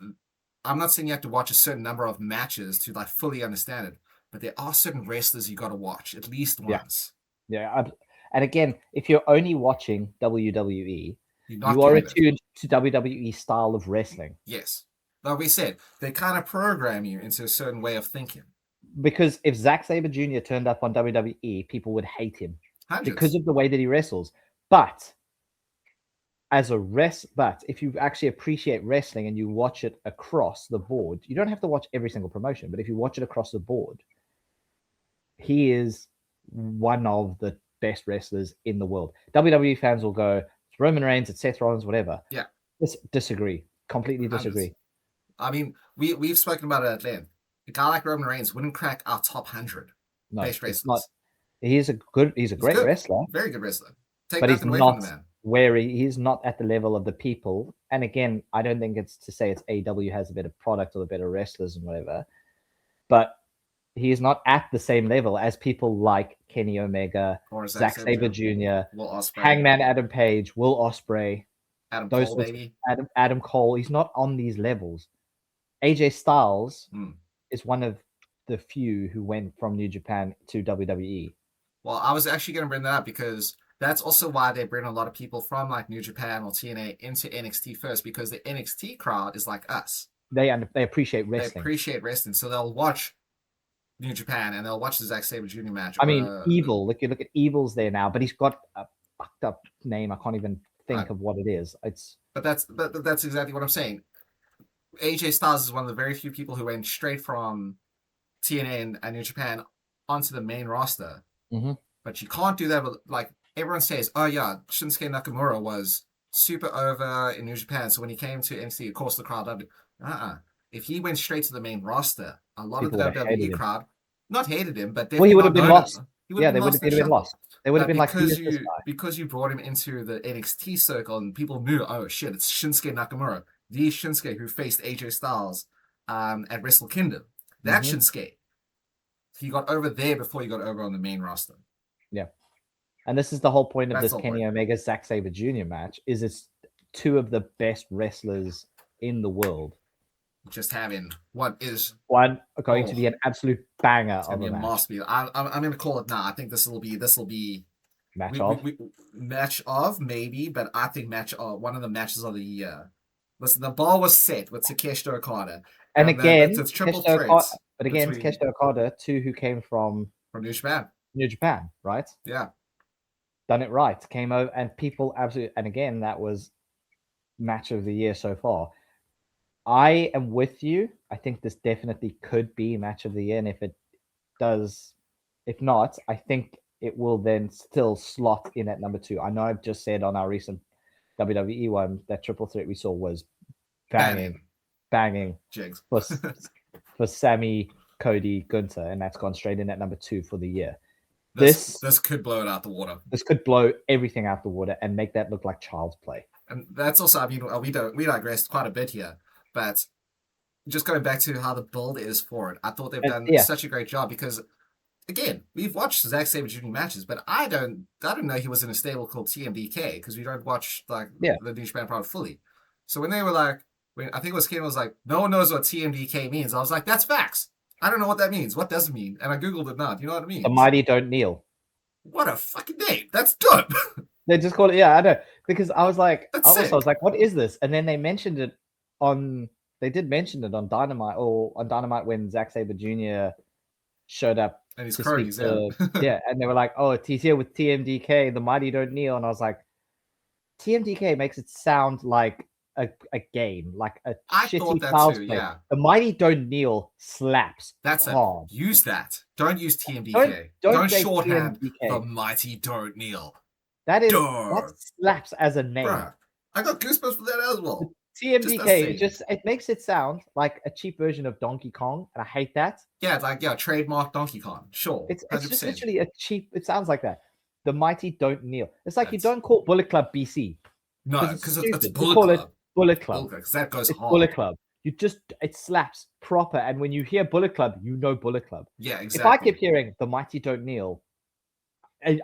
I'm not saying you have to watch a certain number of matches to like fully understand it, but there are certain wrestlers you got to watch at least once. Yeah. And again, if you're only watching WWE, you are attuned to WWE style of wrestling. Yes. Like we said, they kind of program you into a certain way of thinking. Because if Zack Sabre Jr. turned up on WWE, people would hate him. Because of the way that he wrestles. But if you actually appreciate wrestling and you watch it across the board, you don't have to watch every single promotion, but if you watch it across the board, he is one of the best wrestlers in the world. WWE fans will go, it's Roman Reigns, it's Seth Rollins, whatever. Yeah. Disagree. Completely disagree. I mean, we've spoken about it at length. A guy like Roman Reigns wouldn't crack our top 100 best wrestlers. He's a great wrestler. Very good wrestler. But he's not where he's not at the level of the people. And again, I don't think it's to say it's AEW has a better product or the better wrestlers and whatever. But he is not at the same level as people like Kenny Omega, Zack Sabre Jr., Hangman Adam Page, Will Ospreay, Adam Cole. He's not on these levels. AJ Styles is one of the few who went from New Japan to WWE. Well, I was actually going to bring that up because that's also why they bring a lot of people from like New Japan or TNA into NXT first, because the NXT crowd is like us. They appreciate wrestling. They appreciate wrestling, so they'll watch New Japan and they'll watch the Zack Sabre Jr. match. I mean, Evil. Look at Evil's there now, but he's got a fucked up name. I can't even think of what it is. But that's exactly what I'm saying. AJ Styles is one of the very few people who went straight from TNA and New Japan onto the main roster. Mm-hmm. But you can't do that with, like, everyone says, oh yeah, Shinsuke Nakamura was super over in New Japan, so when he came to NXT, of course the crowd loved it. If he went straight to the main roster, a lot people of the WWE crowd not hated him, but he would have been lost. They would have been lost. They would have been like, because you brought him into the NXT circle and people knew, oh shit, it's Shinsuke Nakamura, the Shinsuke who faced AJ Styles at Wrestle Kingdom. That Shinsuke. He got over there before he got over on the main roster. Yeah. And this is the whole point of this Kenny Omega Zack Sabre Jr. match, is it's two of the best wrestlers in the world. Just having one going to be an absolute banger of a match. I'm going to call it now. I think this will be match of maybe, but I think one of the matches of the year. Listen, the bar was set with Takeshita Okada, and again, it's triple threats. But again, Takeshita Okada, two who came from New Japan. New Japan, right? Yeah, done it right. Came over and people absolutely. And again, that was match of the year so far. I am with you. I think this definitely could be match of the year. And if it does, if not, I think it will then still slot in at number 2. I know I've just said on our recent WWE one that triple threat we saw was banging jigs for Sammy, Cody, Gunther, and that's gone straight in at number 2 for the year. This could blow it out the water. This could blow everything out the water and make that look like child's play. And that's also, I mean, we digressed quite a bit here. But just going back to how the build is for it, I thought they've done such a great job because, again, we've watched Zack Sabre Jr. matches, but I don't know he was in a stable called TMDK because we don't watch the New Japan product fully. So when they were like, I think it was Ken was like, no one knows what TMDK means. I was like, that's facts. I don't know what that means. What does it mean? And I Googled it now. Do you know what it means? The Mighty Don't Kneel. What a fucking name. That's dope. They just called it, I know. Because I was like, I was like, what is this? And then they mentioned it they did mention it on Dynamite when Zack Sabre Jr. showed up. And he's Cody's, and they were like, oh, he's here with TMDK, the Mighty Don't Kneel. And I was like, TMDK makes it sound like a game, like a shitty child's play. Yeah. The Mighty Don't Kneel slaps. That's hard. Use that. Don't use TMDK. Don't shorthand TMDK. The Mighty Don't Kneel. That slaps as a name. Bruh, I got goosebumps for that as well. TMDK it makes it sound like a cheap version of Donkey Kong, and I hate that. Yeah, it's like trademark Donkey Kong. Sure, it's just literally a cheap. It sounds like that. The Mighty Don't Kneel. It's like you don't call Bullet Club BC. No, because it's Bullet Club. Call it Bullet Club because that goes hard. Bullet Club. It slaps proper, and when you hear Bullet Club, you know Bullet Club. Yeah, exactly. If I keep hearing the Mighty Don't Kneel,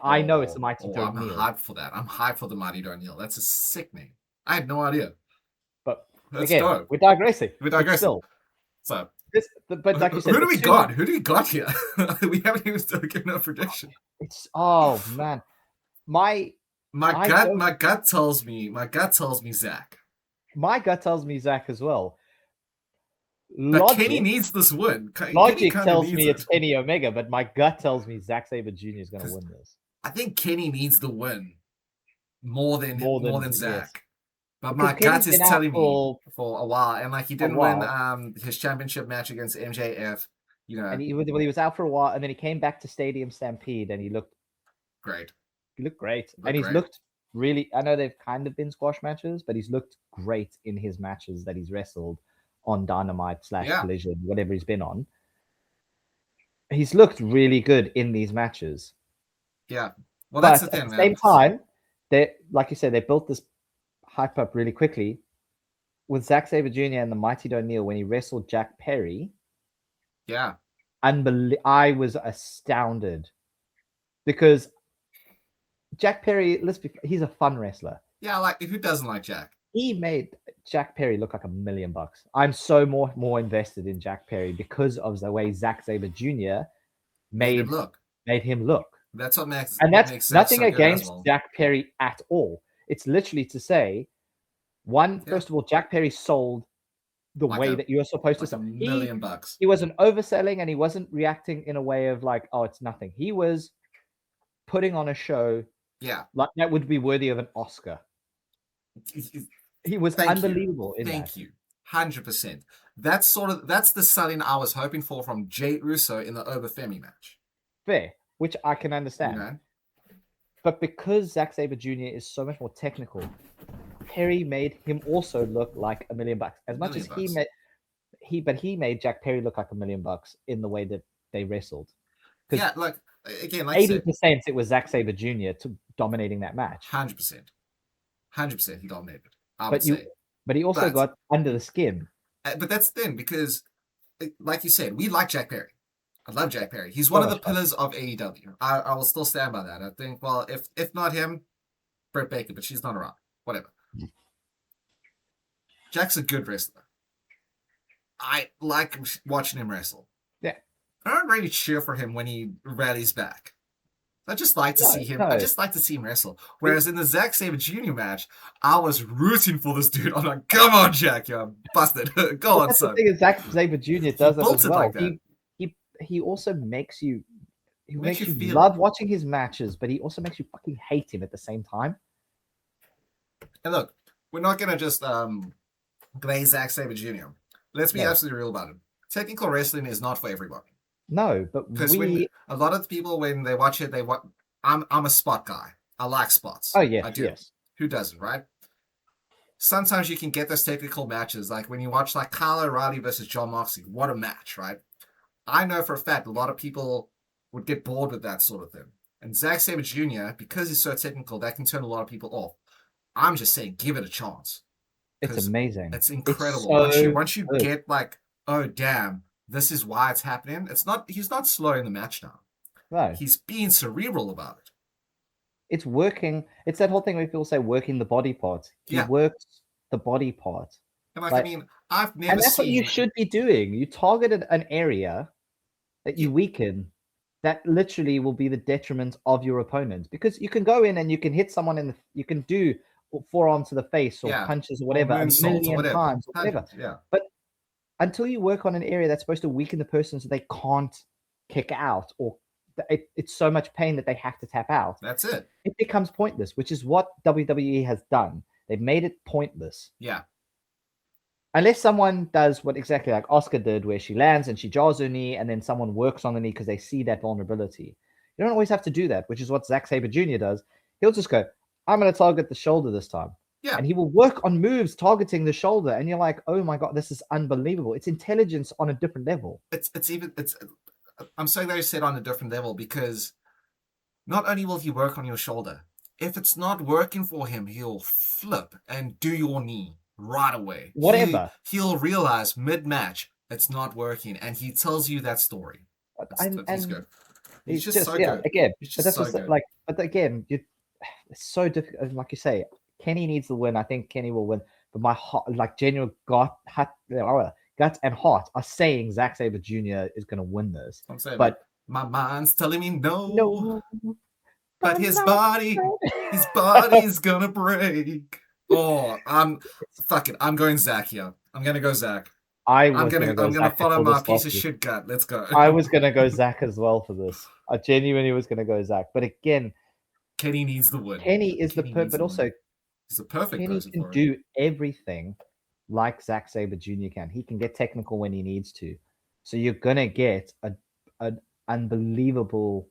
I know it's the Mighty Don't Kneel. I'm hyped for that. I'm hyped for the Mighty Don't Kneel. That's a sick name. I had no idea. But again, we're digressing. Still. So, but like you said, who do we got? Who do we got here? We haven't even started giving a prediction. Man, my gut tells me Zach. My gut tells me Zach as well. But Kenny needs this win. Logic tells me it's Kenny Omega, but my gut tells me Zack Sabre Jr. is going to win this. I think Kenny needs the win more than Zach. Yes. But my gut is telling me for a while, and like he didn't win his championship match against MJF, And he was out for a while, and then he came back to Stadium Stampede, and he looked great. He's looked really. I know they've kind of been squash matches, but he's looked great in his matches that he's wrestled on Dynamite / Collision, whatever he's been on. He's looked really good in these matches. Yeah, well, that's the thing. At the same time, like you said, they built this hype up really quickly with Zack Sabre Jr. and the Mighty Don't Kneel when he wrestled Jack Perry. Yeah, I was astounded because Jack Perry, he's a fun wrestler. Yeah, like who doesn't like Jack? He made Jack Perry look like $1 million. I'm so more invested in Jack Perry because of the way Zack Sabre Jr. made him look. That's what makes and that's makes Zach nothing so good as against well. Jack Perry at all. It's literally to say, first of all, Jack Perry sold the way that you're supposed to sell. $1 million. He wasn't overselling, and he wasn't reacting in a way of like, oh, it's nothing. He was putting on a show, like that would be worthy of an Oscar. He was unbelievable in that. Thank you. 100%. That's the selling I was hoping for from Jey Uso in the Over-Femi match. Fair, which I can understand. You know? But because Zack Sabre Jr. is so much more technical, Perry made him also look like $1 million. As much as he made Jack Perry look like $1 million in the way that they wrestled. Yeah, like 80% it was Zack Sabre Jr. dominating that match. 100%. 100% he dominated. But he also got under the skin. But that's the thing, because, like you said, we like Jack Perry. I love Jack Perry. He's one of the pillars of AEW. I will still stand by that. I think, well, if not him, Britt Baker, but she's not around. Whatever. Jack's a good wrestler. I like watching him wrestle. Yeah. I don't really cheer for him when he rallies back. I just like to see him. I just like to see him wrestle. Whereas in the Zack Sabre Jr. match, I was rooting for this dude. I'm like, come on, Jack, you're busted. Go on, son. The thing is, Zack Sabre Jr. does that as well. Like he also makes you love watching his matches, but he also makes you fucking hate him at the same time. And look, we're not gonna just glaze Zack Sabre Jr. Let's be absolutely real about it. Technical wrestling is not for everybody. No, but because a lot of the people, when they watch it, I'm a spot guy. I like spots. Oh yeah, I do. Yes. Who doesn't, right? Sometimes you can get those technical matches, like when you watch like Kyle O'Reilly versus John Moxley. What a match, right? I know for a fact a lot of people would get bored with that sort of thing. And Zack Sabre Jr., because he's so technical, that can turn a lot of people off. I'm just saying, give it a chance. It's amazing. It's incredible. It's so once you get like, oh damn, this is why it's happening. He's not slowing the match down. No. He's being cerebral about it. It's working. It's that whole thing where people say working the body part. He works the body part. And I mean, I've never and that's what you should be doing. You targeted an area that you weaken that literally will be the detriment of your opponent. Because you can go in and you can hit someone you can do forearm to the face or punches or whatever a million times or whatever. Yeah. But until you work on an area that's supposed to weaken the person so they can't kick out or it's so much pain that they have to tap out. That's it. It becomes pointless, which is what WWE has done. They've made it pointless. Yeah. Unless someone does what exactly like Asuka did, where she lands and she jars her knee and then someone works on the knee because they see that vulnerability. You don't always have to do that, which is what Zack Sabre Jr. does. He'll just go, I'm going to target the shoulder this time. Yeah. And he will work on moves targeting the shoulder. And you're like, oh my God, this is unbelievable. It's intelligence on a different level. I'm so glad you said on a different level, because not only will he work on your shoulder, if it's not working for him, he'll flip and do your knee right away. Whatever. He'll realize mid-match it's not working, and he tells you that story. He's good. He's just so good. Again, he's just so good. But again, it's so difficult. Like you say, Kenny needs the win. I think Kenny will win. But my heart, like genuine gut and heart are saying Zack Sabre Jr. is going to win this. I'm saying, but my mind's telling me no. But his body's going to break. Oh, I'm going Zack here. I'm going to go Zack. I'm going to follow my piece of shit gut. Let's go. I was going to go Zack as well for this. I genuinely was going to go Zack. But again, Kenny needs the win. Kenny is but also he's the perfect Kenny person can for it. do everything like Zack Sabre Jr. can. He can get technical when he needs to. So you're going to get an unbelievable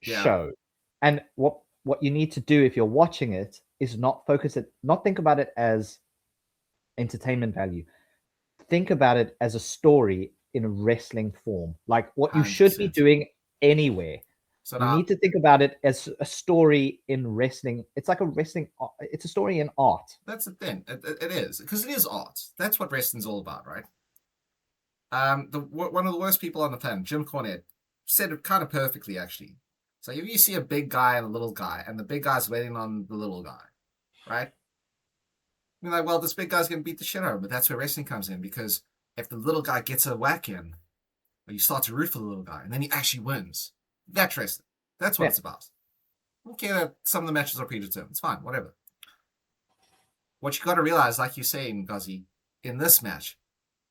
show. And what you need to do if you're watching it is not think about it as entertainment value. Think about it as a story in a wrestling form, like what you should be doing anywhere. So you need to think about it as a story in wrestling. It's like it's a story in art. That's the thing. It is, because it is art. That's what wrestling's all about, right? One of the worst people on the planet, Jim Cornette, said it kind of perfectly, actually. So if you see a big guy and a little guy, and the big guy's waiting on the little guy, right? You're like, well, this big guy's going to beat the shit out of him, but that's where wrestling comes in, because if the little guy gets a whack in, or you start to root for the little guy, and then he actually wins, That's wrestling. That's what it's about. Okay, that some of the matches are predetermined. It's fine, whatever. What you got to realize, like you say, Ngazi, in this match,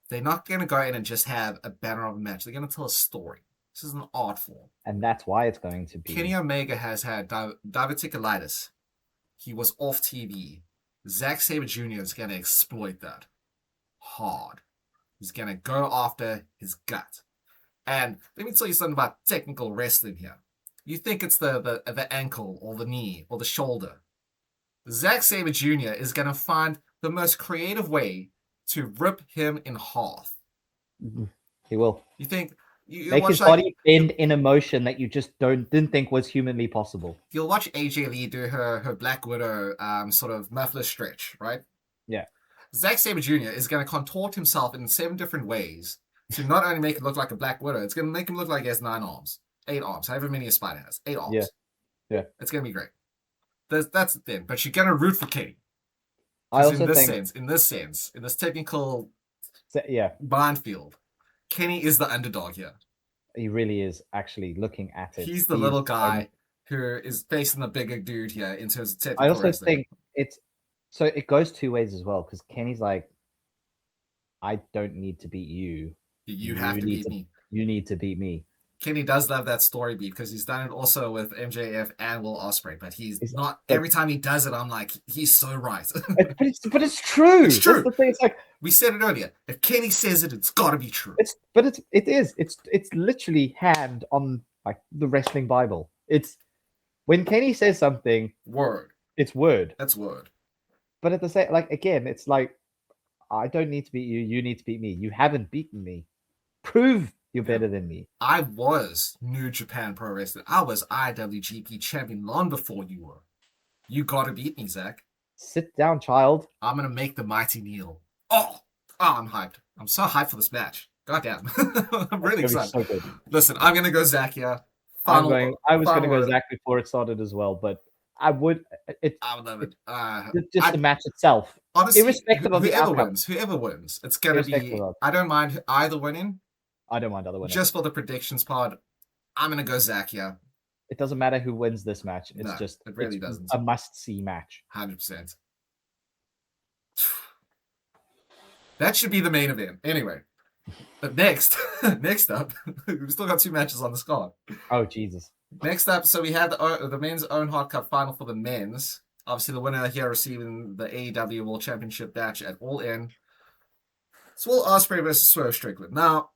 they're not going to go in and just have a banner of a match. They're going to tell a story. This is an art form. And that's why it's going to be. Kenny Omega has had diverticulitis. He was off TV. Zack Sabre Jr. is going to exploit that hard. He's going to go after his gut. And let me tell you something about technical wrestling here. You think it's the ankle or the knee or the shoulder. Zack Sabre Jr. is going to find the most creative way to rip him in half. He will. You think you make his body bend in a motion that you just didn't think was humanly possible. You'll watch AJ Lee do her Black Widow sort of muffler stretch, right? Yeah. Zack Sabre Jr. is going to contort himself in 7 different ways to not only make it look like a Black Widow, it's going to make him look like he has 9 arms, 8 arms, however many a spider has, 8 arms. Yeah. It's going to be great. That's the thing. But you're going to root for Kenny. I also in this technical minefield, Kenny is the underdog here. He really is, actually, looking at it. He's the little guy who is facing the bigger dude here in terms of technical I also wrestling. think so it goes 2 ways as well, because Kenny's like, I don't need to beat you. You have to beat me. You need to beat me. Kenny does love that story beat because he's done it also with MJF and Will Ospreay, but he's not. Every time he does it, I'm like, he's so right. but it's true. It's true. That's the thing. It's like we said it earlier. If Kenny says it, it's got to be true. It's literally hand on like the wrestling Bible. It's when Kenny says something, word. It's word. That's word. But at the same, like again, it's like I don't need to beat you. You need to beat me. You haven't beaten me. Prove you're better than me. I was New Japan Pro Wrestling. I was IWGP champion long before you were. You gotta beat me, Zach. Sit down, child. I'm gonna make the mighty kneel. Oh, I'm hyped. I'm so hyped for this match. Goddamn. I'm really excited. So good. Listen, I'm gonna go Zach here. I was gonna go Zach before it started as well, but I would love it. Just the match itself. Honestly, irrespective of the outcome. Whoever wins, it's gonna be. I don't mind either winning. I don't mind other winning. Just for the predictions part, I'm gonna go Zach here. It doesn't matter who wins this match. It really doesn't. A must-see match. 100%. That should be the main event. Anyway, but next up, we've still got 2 matches on the card. Oh Jesus! Next up, so we have the men's Owen Hart Cup final for the men's. Obviously, the winner here receiving the AEW World Championship match at All In. It's Will Ospreay versus Swerve Strickland. Now,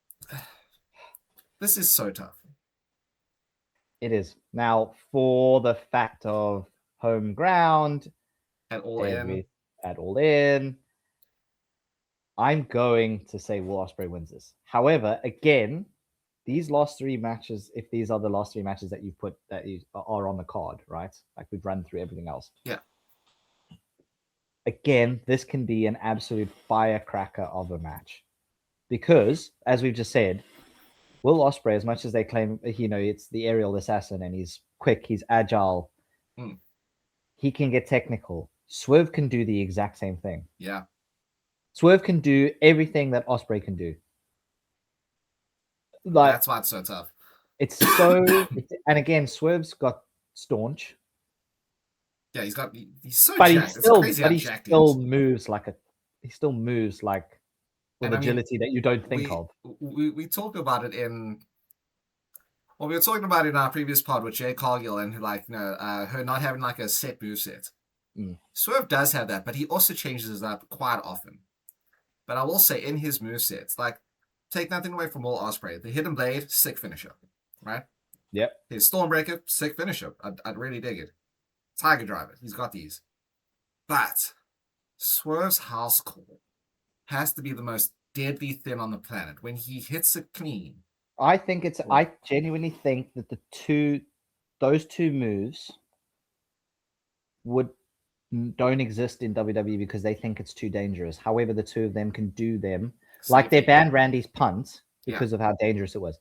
this is so tough. It is. Now, for the fact of home ground at All In, I'm going to say Will Ospreay wins this. However, again, these last 3 matches, if these are the last 3 matches that you put that are on the card, right? Like we've run through everything else. Yeah. Again, this can be an absolute firecracker of a match. Because, as we've just said, Will Ospreay, as much as they claim, it's the aerial assassin and he's quick, he's agile, he can get technical. Swerve can do the exact same thing. Yeah. Swerve can do everything that Ospreay can do. Like, that's why it's so tough. It's so, and again, Swerve's got staunch. Yeah, he's so jacked. He still moves like with agility that you don't think of. We talked about it we were talking about it in our previous pod with Jay Cargill and her not having like a set moveset. Swerve does have that, but he also changes it up quite often. But I will say in his movesets, like take nothing away from Will Ospreay, the Hidden Blade, sick finisher, right? Yep. His Stormbreaker, sick finisher. I'd really dig it. Tiger Driver, he's got these. But Swerve's house call has to be the most deadly thing on the planet. When he hits it clean. I genuinely think that those two moves don't exist in WWE because they think it's too dangerous. However, the 2 of them can do them. Like they banned Randy's punt because of how dangerous it was.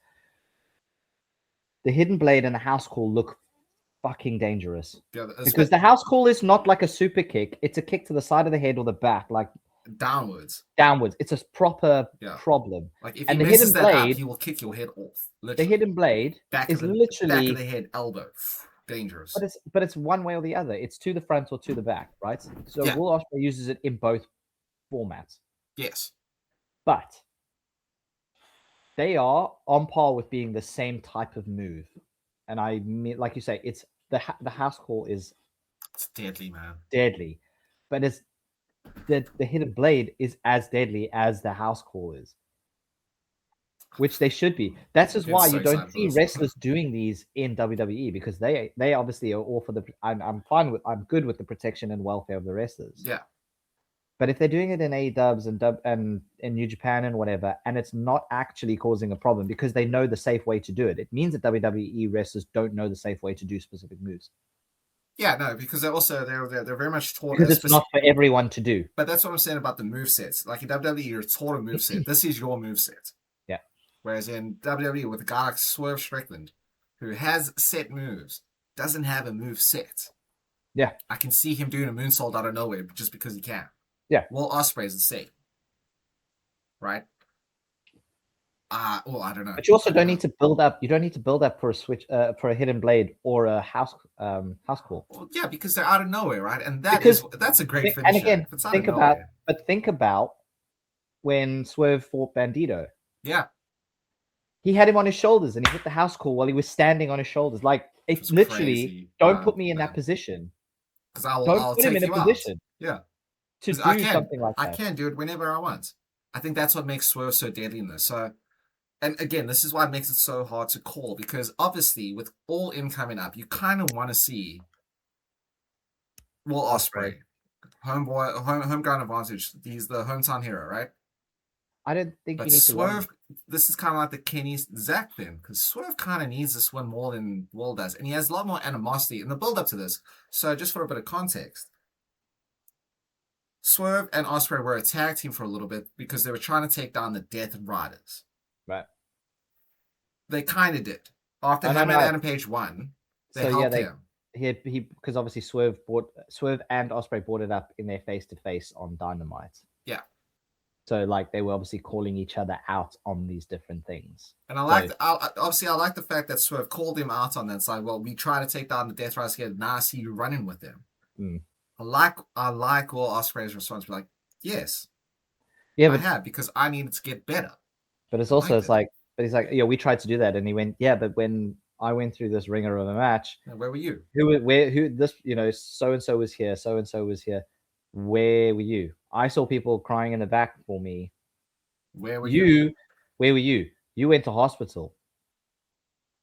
The Hidden Blade and the house call look fucking dangerous. Yeah, because the house call is not like a super kick. It's a kick to the side of the head or the back. Like downwards. It's a proper problem. Like if he messes that up, he will kick your head off. Literally. The hidden blade is literally back of the head, elbow. Dangerous. But it's one way or the other. It's to the front or to the back, right? So Will Ospreay uses it in both formats. Yes. But they are on par with being the same type of move. And I mean, like you say, it's the house call is deadly, man. Deadly. But it's the hidden blade is as deadly as the house call is. Which they should be. That's just why you don't see wrestlers doing these in WWE, because they obviously are all for the. I'm good with the protection and welfare of the wrestlers. Yeah. But if they're doing it in AEW and in New Japan and whatever, and it's not actually causing a problem because they know the safe way to do it, it means that WWE wrestlers don't know the safe way to do specific moves. Yeah, no, because they're very much taught because it's not for everyone to do. But that's what I'm saying about the movesets. Like in WWE, you're taught a moveset. This is your moveset. Yeah. Whereas in WWE, with a guy like Swerve Strickland, who has set moves, doesn't have a move set. Yeah. I can see him doing a moonsault out of nowhere just because he can. Yeah. Will Ospreay is the same. Right? Well, I don't know. But you also don't need to build up. You don't need to build up for a switch, for a hidden blade or a house call. Well, yeah, because they're out of nowhere, right? And that's a great finisher. And again, think about when Swerve fought Bandito. Yeah. He had him on his shoulders and he hit the house call while he was standing on his shoulders. Like, it's literally crazy. Don't put me in that position. Because I'll put him in a position. Yeah. To do something like that. I can do it whenever I want. I think that's what makes Swerve so deadly in this. So, and again, this is why it makes it so hard to call, because obviously with All In coming up, you kind of want to see Will Ospreay, homegrown advantage. He's the hometown hero, right? I don't think but you need Swerve, to this is kind of like the Kenny Zach thing, because Swerve kind of needs this one more than Will does, and he has a lot more animosity in the build up to this. So, just for a bit of context, Swerve and Ospreay were a tag team for a little bit because they were trying to take down the Death Riders. Right. They kind of did. After him and Adam Page won, they helped him. He because obviously Swerve and Ospreay brought it up in their face-to-face on Dynamite. Yeah. So like they were obviously calling each other out on these different things. And I like the fact that Swerve called him out on that. It's like, well, we try to take down the Death Riders here. Now I see you running with them. I like Will Ospreay's response. Be like, yes, I have, because I needed to get better. But it's also but he's like, yeah, we tried to do that, and he went, yeah, but when I went through this ringer of a match, where were you? Who this, so and so was here, so and so was here. Where were you? I saw people crying in the back for me. Where were you? Where were you? You went to hospital.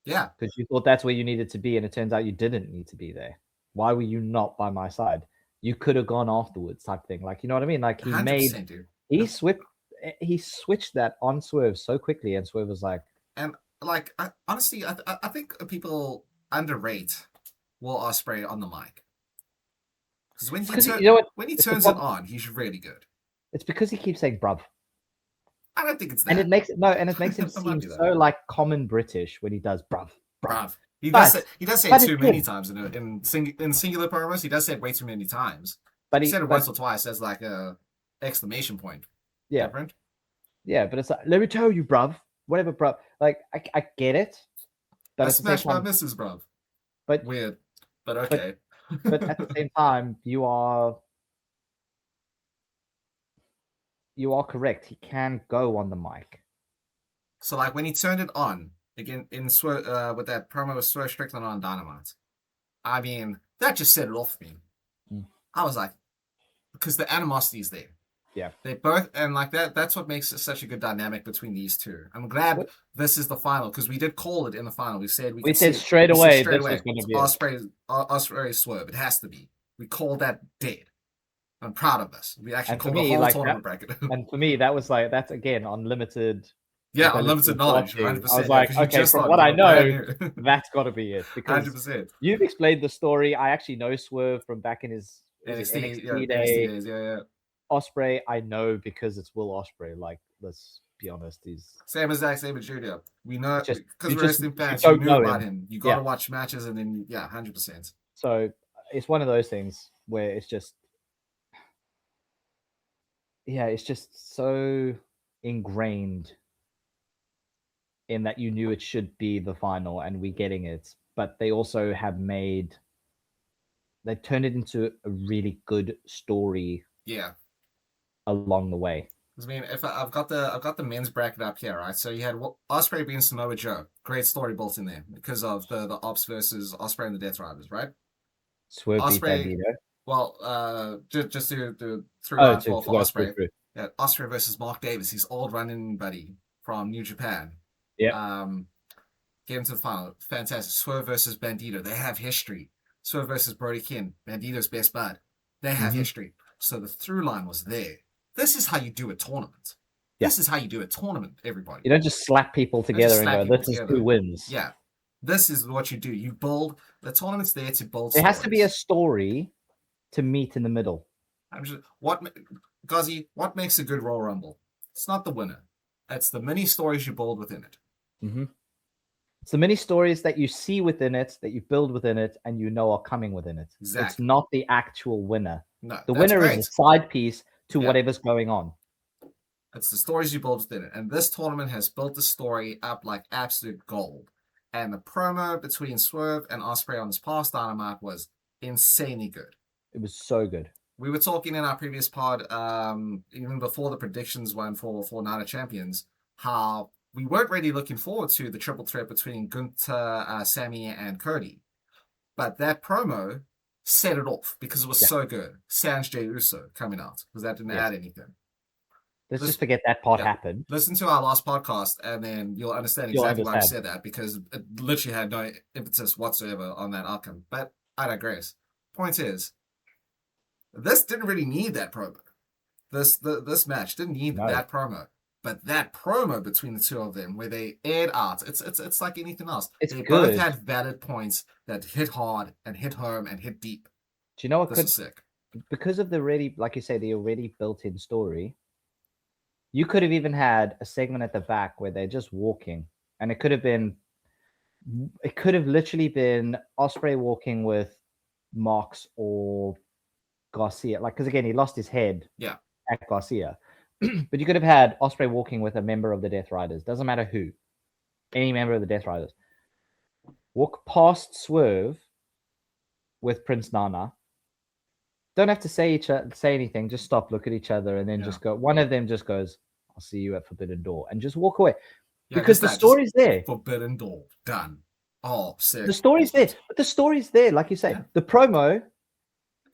Yeah, because you thought that's where you needed to be, and it turns out you didn't need to be there. Why were you not by my side? You could have gone afterwards, type thing. Like, you know what I mean? Like he switched that on Swerve so quickly, and Swerve was like, and like honestly, I think people underrate Will Ospreay on the mic, because when he turns it on, he's really good. It's because he keeps saying "bruv." I don't think it's that, and it makes him seem so like common British when he does "bruv." He does say it too many times in singular promos. He does say it way too many times. But he said it once or twice as like a exclamation point. Yeah. Different. Yeah, but it's like, let me tell you, bruv. Whatever, bruv. Like, I get it. But I smashed my missus, bruv. But weird. But okay. But at the same time, you are correct. He can go on the mic. So like when he turned it on, again, with that promo with Swerve Strickland on Dynamite, I mean, that just set it off for me. I was like, because the animosity is there. Yeah. They both, and like that's what makes it such a good dynamic between these two. I'm glad this is the final, because we did call it in the final. We said straight away this was going to be Ospreay Swerve. It has to be. We called that dead. I'm proud of us. We actually called the whole tournament bracket. And for me, that's again unlimited. Yeah, unlimited knowledge. 100%. I was like, okay, from what I know, that's got to be it. Because 100%. You've explained the story. I actually know Swerve from back in his NXT days. Yeah. Ospreay, I know because it's Will Ospreay. Like, let's be honest, he's same as Zack Sabre Jr. We know because we're wrestling fans. You knew about him. You got to watch matches, and then 100%. So it's one of those things where it's just yeah, it's just so ingrained in that you knew it should be the final and we're getting it, but they also have they turned it into a really good story. Yeah. Along the way. I mean, if I've got the men's bracket up here, right? So you had Ospreay being Samoa Joe, great story built in there because of the Ops versus Ospreay and the Death Riders, right? Swerve beat Ospreay, Bandito. well, just to the through Oh, line to for go Ospreay. through. Yeah, Ospreay versus Mark Davis, his old running buddy from New Japan. Yeah. Get into the final. Fantastic. Swerve versus Bandito. They have history. Swerve versus Brody King. Bandito's best bud. They have history. So the through line was there. This is how you do a tournament. Yeah. This is how you do a tournament, everybody. You don't just slap people together and go, this is who wins. Yeah. This is what you do. You build. The tournament's there to build stories. It has to be a story to meet in the middle. Gazi, what makes a good Royal Rumble? It's not the winner. It's the mini stories you build within it. Mm-hmm. It's the mini stories that you see within it, that you build within it, and you know are coming within it. Exactly. It's not the actual winner. No, the winner is a side piece to whatever's going on. It's the stories you build within it. And this tournament has built the story up like absolute gold. And the promo between Swerve and Ospreay on this past Dynamite was insanely good. It was so good. We were talking in our previous pod, even before the predictions one for Night of Champions, how we weren't really looking forward to the triple threat between Gunther, Sammy, and Cody. But that promo set it off because it was so good. Sans Jey Uso coming out because that didn't add anything. Let's just forget that part happened. Listen to our last podcast and then you'll understand exactly why I said that, because it literally had no impetus whatsoever on that outcome. But I digress. Point is, this didn't really need that promo. This match didn't need that promo. But that promo between the two of them, where they aired out, it's like anything else. They both had valid points that hit hard and hit home and hit deep. Do you know what? This is sick. Because of the already, like you say, the already built-in story, you could have even had a segment at the back where they're just walking, and it could have literally been Ospreay walking with Mox or Garcia, like, because again he lost his head at Garcia. But you could have had Ospreay walking with a member of the Death Riders. Doesn't matter who. Any member of the Death Riders. Walk past Swerve with Prince Nana. Don't have to say anything. Just stop, look at each other, and then just go. One of them just goes, I'll see you at Forbidden Door. And just walk away. Because the story's there. Forbidden Door. Done. Oh, sick. The story's there. But the story's there, like you say. Yeah. The promo...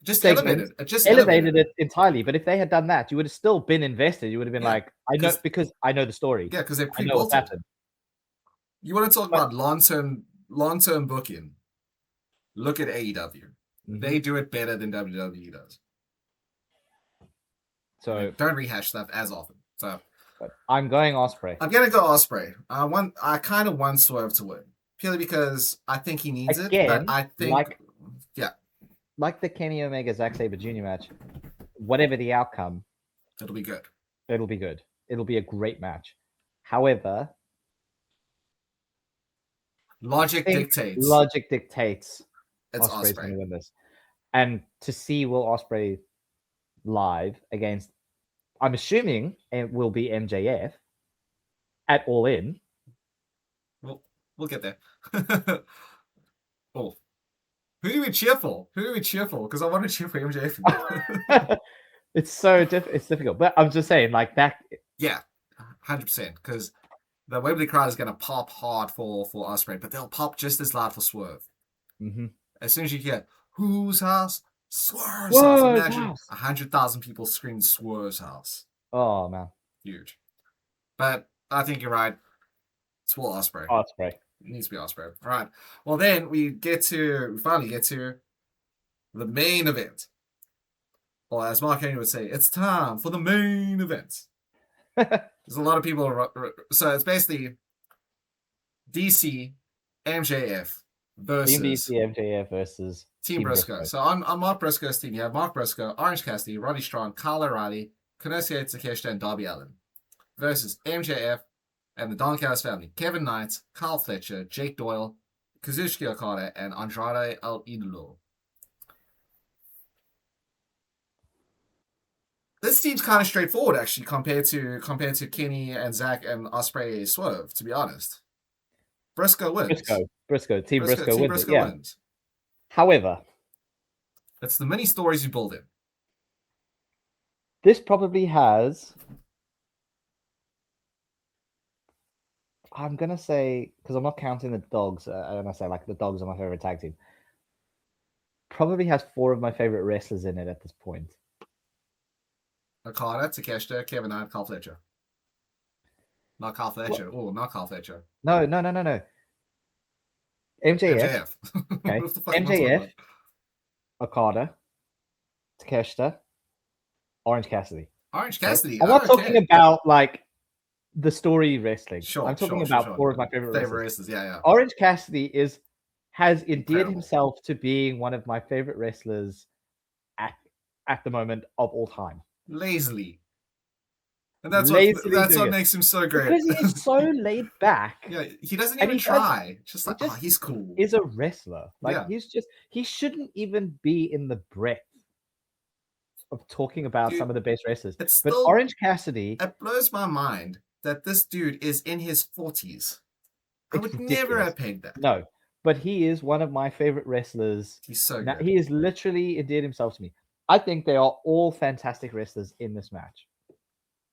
Just elevated it entirely. But if they had done that, you would have still been invested. You would have been like, I know, because I know the story. Yeah, because they pre-built it. You want to talk about long-term booking? Look at AEW. Mm-hmm. They do it better than WWE does. So don't rehash stuff as often. So I'm going Ospreay. I'm gonna go Ospreay. I kind of want Swerve to win purely because I think he needs it. But I think like the Kenny Omega Zack Sabre Jr. match, whatever the outcome, it'll be good. It'll be good. It'll be a great match. However, logic dictates it's Ospreay's going to win this. And to see Will Ospreay live against, I'm assuming it will be MJF at All In. We'll get there. Oh. Who do we cheer for? Because I want to cheer for MJF. It's difficult. But I'm just saying, like that. Yeah, 100%. Because the Wembley crowd is going to pop hard for Ospreay, but they'll pop just as loud for Swerve. Mm-hmm. As soon as you hear, whose house? Swerve's house. Imagine 100,000 people screaming Swerve's house. Oh, man. Huge. But I think you're right. It's Will Ospreay. It needs to be Ospreay. All right. Well, then we finally get to the main event. Or as Mark Henry would say, it's time for the main event. There's a lot of people. So it's basically DC, MJF versus Team DC, MJF versus Team Briscoe. So on Mark Briscoe's team, you have Mark Briscoe, Orange Cassidy, Roddy Strong, Kyle O'Reilly, Konosuke Takeshita, and Darby Allin versus MJF and the Don Callis family, Kevin Knight, Kyle Fletcher, Jake Doyle, Kazuchika Okada, and Andrade El Idolo. This team's kind of straightforward, actually, compared to Kenny and Zach and Ospreay Swerve. To be honest, Briscoe wins. Team Briscoe Team wins Briscoe it. Yeah. wins. However, it's the mini stories you build in. This probably has. I'm gonna say, because I'm not counting the dogs, and I say like the dogs are my favorite tag team. Probably has 4 of my favorite wrestlers in it at this point. Okada, Takeshita, Kevin Hart, Carl Fletcher. Not Carl Fletcher. Oh, not Carl Fletcher. No. MJF. Okay. What the fuck MJF, Okada, Takeshita, Orange Cassidy. Orange Cassidy. I'm not talking about like the story wrestling. Sure, I'm talking about 4 of my favorite wrestlers. Yeah. Orange Cassidy has endeared himself to being one of my favorite wrestlers at the moment of all time. Lazily. And that's what makes him so great. Because he's so laid back. Yeah, he doesn't even try. Just like, he's cool. He's a wrestler. Like, he shouldn't even be in the breadth of talking about some of the best wrestlers. But Orange Cassidy. It blows my mind that this dude is in his 40s. I would never have pegged that. No, but he is one of my favorite wrestlers. He's so good. He is literally endeared himself to me. I think they are all fantastic wrestlers in this match.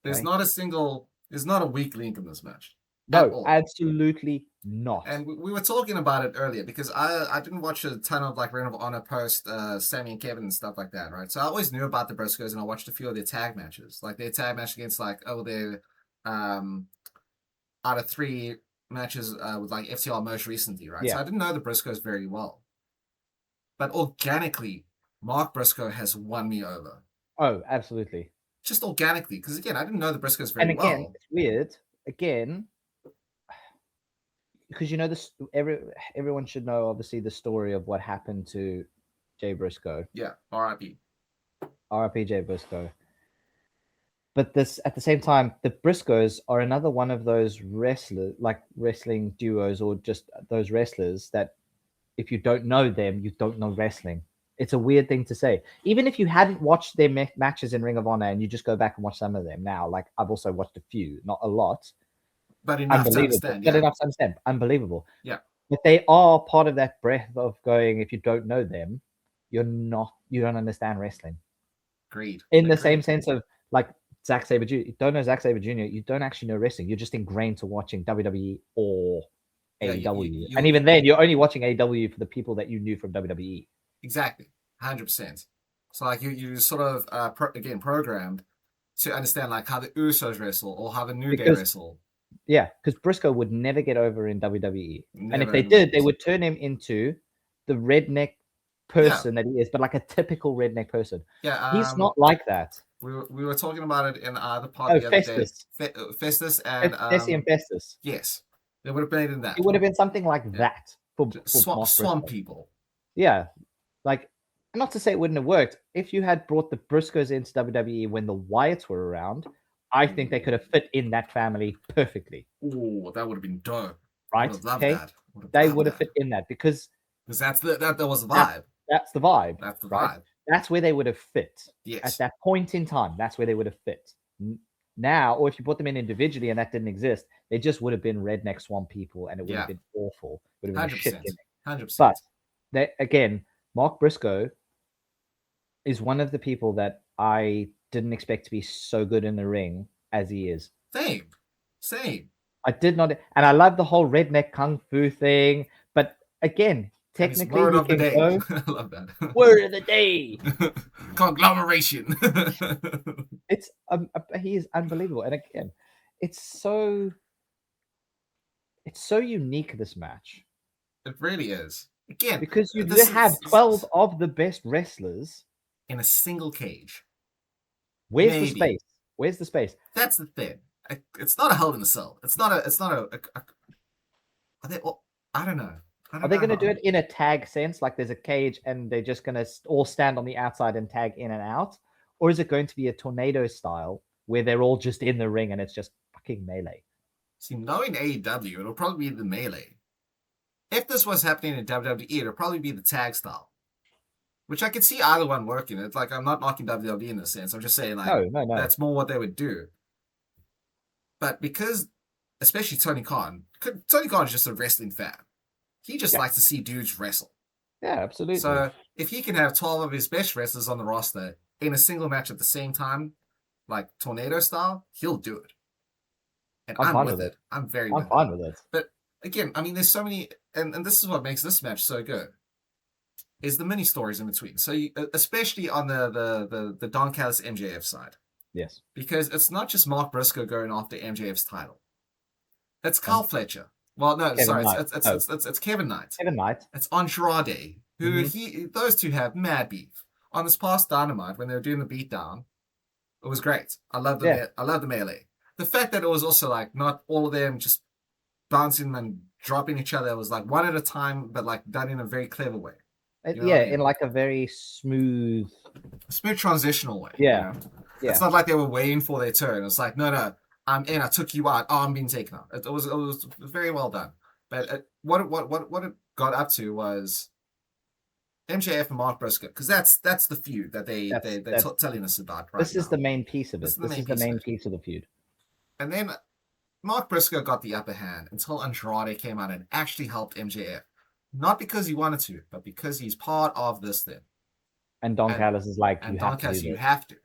There's not a weak link in this match. No, absolutely not. And we were talking about it earlier because I didn't watch a ton of like Ring of Honor post Sammy and Kevin and stuff like that, right? So I always knew about the Briscoes and I watched a few of their tag matches. Like their tag match against their out of 3 matches with like FTR most recently, right? Yeah. So I didn't know the Briscoes very well. But organically, Mark Briscoe has won me over. Oh, absolutely. Just organically, because again, I didn't know the Briscoes very well. And again, it's weird. Again, because you know this, everyone should know obviously the story of what happened to Jay Briscoe. Yeah, R.I.P. R.I.P. Jay Briscoe. But this, at the same time, the Briscoes are another one of those wrestlers, like wrestling duos, or just those wrestlers that if you don't know them, you don't know wrestling. It's a weird thing to say. Even if you hadn't watched their matches in Ring of Honor and you just go back and watch some of them now, like I've also watched a few, not a lot. But enough to understand. But enough to understand. Unbelievable. Yeah. But they are part of that breadth of going, if you don't know them, you don't understand wrestling. Agreed. In the same sense of like Zack Sabre Jr. You don't know Zack Sabre Jr., you don't actually know wrestling. You're just ingrained to watching WWE or AEW. And even then, you're only watching AEW for the people that you knew from WWE. Exactly. 100%. So like you sort of, programmed to understand like how the Usos wrestle or how the New Day wrestle. Yeah, because Briscoe would never get over in WWE. And if they did, they would turn him into the redneck person that he is, but like a typical redneck person. Yeah. He's not like that. We were talking about it in the part the other Festus. day. Festus and Festus and Festus. Yes. They would have been in that. It would have been something like that for swamp people. Yeah. Like, not to say it wouldn't have worked. If you had brought the Briscoes into WWE when the Wyatts were around, I think they could have fit in that family perfectly. Oh, that would have been dope. Right? Okay. They would have fit in that because that was the vibe. That's the vibe. That's the right? vibe. That's where they would have fit. Yes. At that point in time, that's where they would have fit. Now, or if you put them in individually and that didn't exist, they just would have been redneck swamp people and it would have been awful. It would have been 100%. A shit gimmick. 100%. But again, Mark Briscoe is one of the people that I didn't expect to be so good in the ring as he is. Same. I did not, and I love the whole redneck kung fu thing. But again, technically, word of the day. I love that. Word of the day. Conglomeration. He is unbelievable, and again, it's so unique, this match. It really is. Again, because you have 12 of the best wrestlers in a single cage. Where's the space? Where's the space? That's the thing. It's not a Hell in a Cell. It's not a. I don't know. Are they going to do it in a tag sense, like there's a cage and they're just going to all stand on the outside and tag in and out, or is it going to be a tornado style where they're all just in the ring and it's just fucking melee? See, knowing AEW, it'll probably be the melee. If this was happening in WWE, it'll probably be the tag style. which I could see either one working. It's like I'm not knocking WWE in this sense. I'm just saying like no. that's more what they would do. But because, especially Tony Khan is just a wrestling fan. He just likes to see dudes wrestle. Yeah, absolutely. So if he can have 12 of his best wrestlers on the roster in a single match at the same time, like tornado style, he'll do it. And I'm with it. I'm fine with it. But again, I mean, there's so many, and this is what makes this match so good, is the mini stories in between. So especially on the Don Callis MJF side. Yes. Because it's not just Mark Briscoe going after MJF's title. It's Kyle Fletcher. Well, no, Kevin sorry, Knight. it's Kevin Knight. Kevin Knight. It's Andrade, who those two have mad beef. On this past Dynamite, when they were doing the beatdown, it was great. I love the melee. The fact that it was also like not all of them just bouncing and dropping each other. It was like one at a time, but like done in a very clever way. You know in like a very smooth transitional way. Yeah. It's not like they were waiting for their turn. It's like, no, I'm in. I took you out. Oh, I'm being taken out. It was very well done. But what it got up to was MJF and Mark Briscoe, because that's the feud that they're telling us about right This now. is the main piece of it. This is the main piece of the feud. And then Mark Briscoe got the upper hand until Andrade came out and actually helped MJF. Not because he wanted to, but because he's part of this thing. And Don Callis is like, you have to.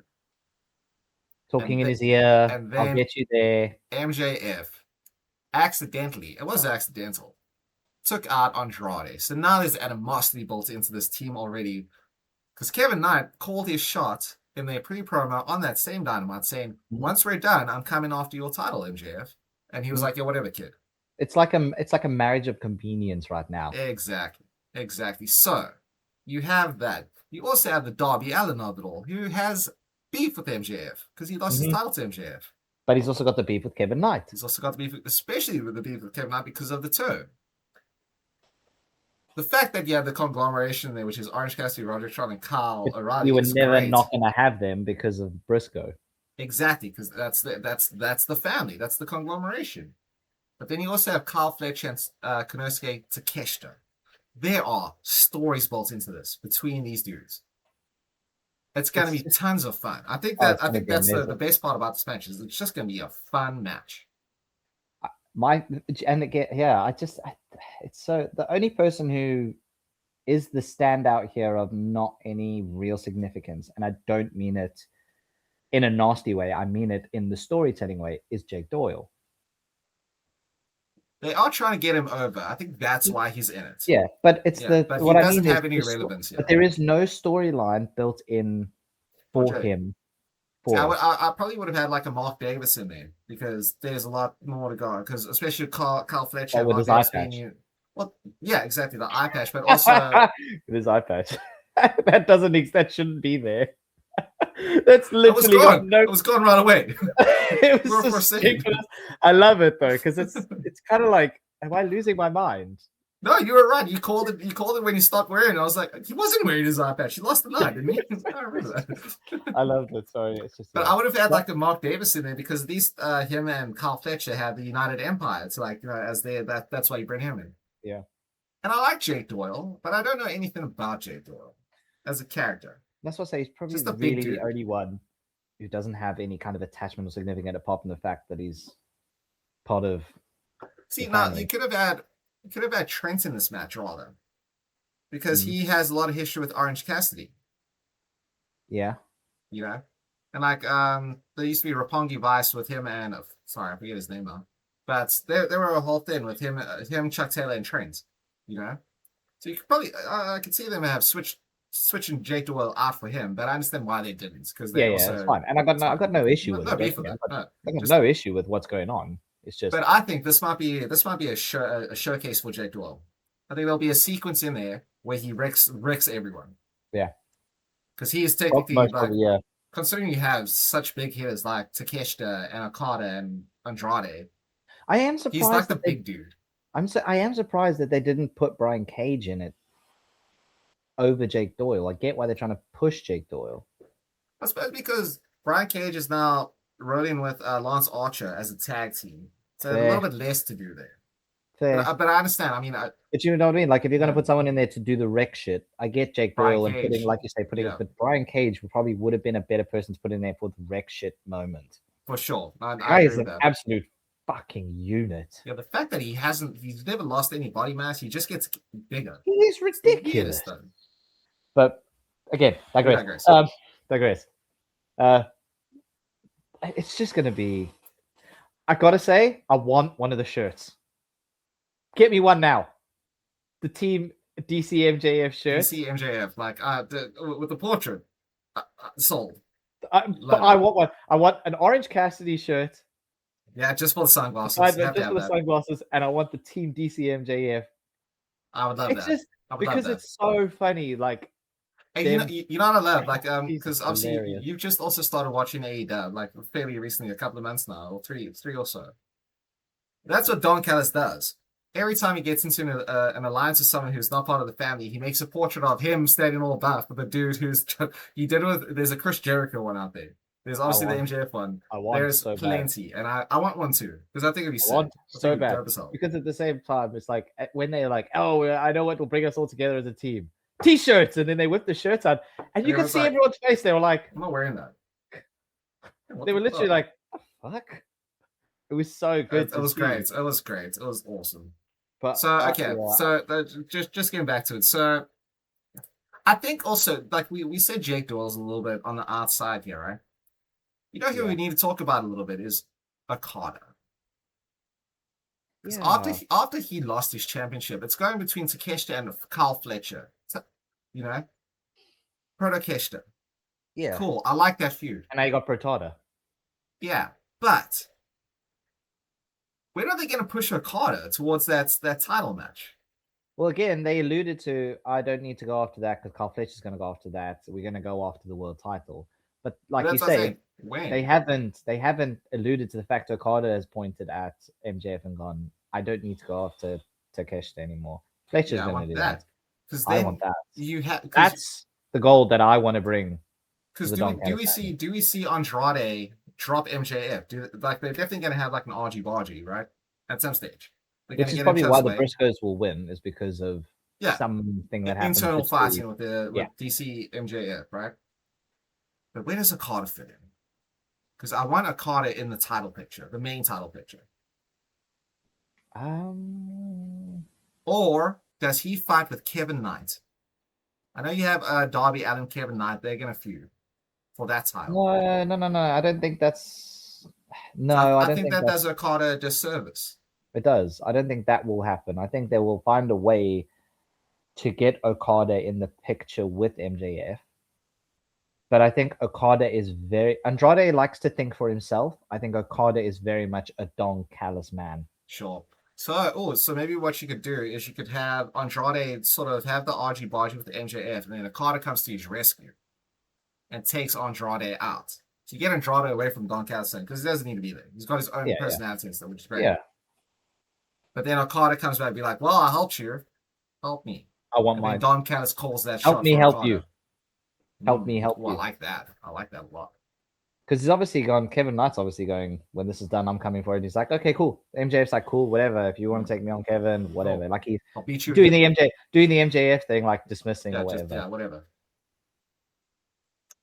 Talking in his ear, and then I'll get you there. MJF accidentally, it was accidental, took out Andrade. So now there's animosity built into this team already. Because Kevin Knight called his shot in their pre-promo on that same Dynamite saying, once we're done, I'm coming after your title, MJF. And he was like, yeah, whatever, kid. It's like a marriage of convenience right now. Exactly. So you have that. You also have the Darby Allin of it all, who has beef with MJF because he lost his title to MJF. But he's also got the beef with Kevin Knight. He's also got the beef, especially with the beef with Kevin Knight because of the turn. The fact that you have the conglomeration there, which is Orange Cassidy, Roderick Strong, and Kyle O'Reilly, you were never not going to have them because of Briscoe. Exactly, because that's the family, that's the conglomeration. But then you also have Kyle Fletcher and Konosuke Takeshita. There are stories built into this between these dudes. It's going to be tons of fun. I think that's the best part about this match is it's just going to be a fun match. It's so the only person who is the standout here of not any real significance, and I don't mean it in a nasty way, I mean it in the storytelling way, is Jake Doyle. They are trying to get him over. I think that's why he's in it. Yeah, but it's but what he doesn't have any relevance yet. But there is no storyline built in for him. I probably would have had like a Mark Davis in there because there's a lot more to go. Because especially Kyle Fletcher with his eye patch. Well, yeah, exactly, the eye patch, but also with his eye patch. That shouldn't be there. That's literally it was gone right away. It was ridiculous. I love it though because it's kind of like, am I losing my mind? No, you were right. You called it when he stopped wearing it. I was like, he wasn't wearing his eye patch. He lost the night, didn't he? I remember that. I loved it. Sorry, it's just. But I would have had like a Mark Davis in there because these him and Kyle Fletcher have the United Empire. It's like as that's why you bring him in. Yeah. And I like Jake Doyle, but I don't know anything about Jake Doyle as a character. That's what I say. He's probably the only one who doesn't have any kind of attachment or significance apart from the fact that he's part of. See, now you could have had Trent in this match rather, because he has a lot of history with Orange Cassidy. Yeah. You know, and like there used to be Roppongi Vice with him and sorry, I forget his name now, but there were a whole thing with him, Chuck Taylor, and Trent. You know, so you could probably I could see them have switching Jake Doyle out for him, but I understand why they didn't because it's fine, and I got no issue with it. I got no issue with what's going on. It's just. But I think this might be a showcase for Jake Doyle. I think there'll be a sequence in there where he wrecks everyone. Yeah, because he is technically considering you have such big hitters like Takeshita and Okada and Andrade. I am surprised. He's like the big dude. I am surprised that they didn't put Brian Cage in it over Jake Doyle. I get why they're trying to push Jake Doyle. I suppose because Brian Cage is now rolling with Lance Archer as a tag team. So a little bit less to do there. But I understand. I mean, but you know what I mean? Like, if you're going to put someone in there to do the wreck shit, I get Jake Doyle and putting, like you say, but Brian Cage probably would have been a better person to put in there for the wreck shit moment. For sure. I agree with an that. Absolute fucking unit. Yeah, the fact that he's never lost any body mass, he just gets bigger. He's ridiculous. But again, digress. Digress. It's just going to be. I gotta say, I want one of the shirts. Get me one now. The Team DCMJF shirt. DCMJF, like with the portrait. Sold. But I want one. I want an Orange Cassidy shirt. Yeah, just for the sunglasses. Just for the sunglasses, and I want the Team DCMJF. I would love that. Just because it's so funny. Like, hey, you know what I love? Like, because obviously you've just also started watching AEW, like fairly recently, a couple of months now, or three or so. That's what Don Callis does. Every time he gets into an alliance with someone who's not part of the family, he makes a portrait of him standing all buff with a dude who's he did with. There's a Chris Jericho one out there. There's obviously the MJF one. There's so plenty, and I want one too because I think it'd be so bad. Because at the same time, it's like when they're like, "Oh, I know what will bring us all together as a team." T-shirts, and then they whip the shirts out, and you could see everyone's face. They were like, "I'm not wearing that." They were literally like, "Fuck." It was so good. It was great. It was great. It was awesome. But so okay, so just getting back to it. So I think also like we said, Jake Doyle's a little bit on the outside here, right? You know who we need to talk about a little bit is Okada. After he lost his championship, it's going between Takeshita and Kyle Fletcher. So, you know, Takeshita. Yeah, cool. I like that feud. And now you got Protada. Yeah, but when are they going to push Okada towards that title match? Well, again, they alluded to, I don't need to go after that because Kyle Fletcher's going to go after that. We're going to go after the world title. But like you say, they haven't alluded to the fact Okada has pointed at MJF and gone, I don't need to go after Takeshita anymore. Fletcher's going to do that. I want that. That's the goal that I want to bring. Because do we see Andrade drop MJF? They're definitely going to have like an argy bargy, right? At some stage. Which is probably why the Briscoes will win, is because of something that happens. Internal fighting with DC MJF, right? But where does Okada fit in? Because I want Okada in the title picture, the main title picture. Or does he fight with Kevin Knight? I know you have Darby Allin, Kevin Knight. They're going to feud for that title. No. I don't think that's... No, I think that does Okada a disservice. It does. I don't think that will happen. I think they will find a way to get Okada in the picture with MJF. But I think Okada is Andrade likes to think for himself. I think Okada is very much a Don Callis man. Sure. So maybe what you could do is you could have Andrade sort of have the argy-bargy with the MJF, and then Okada comes to his rescue and takes Andrade out. So you get Andrade away from Don Callis because he doesn't need to be there. He's got his own personality and stuff, which is great. Yeah. But then Okada comes back and be like, well, I helped you. Help me. I want my... Don Callis calls that help shot me, help Okada. you. Help me, help you. I like that. I like that a lot. Because he's obviously gone, Kevin Knight's obviously going, when this is done, I'm coming for it. He's like, okay, cool. MJF's like, cool, whatever. If you want to take me on, Kevin, whatever. Cool. Like he's doing the MJF thing, like dismissing or whatever. Whatever.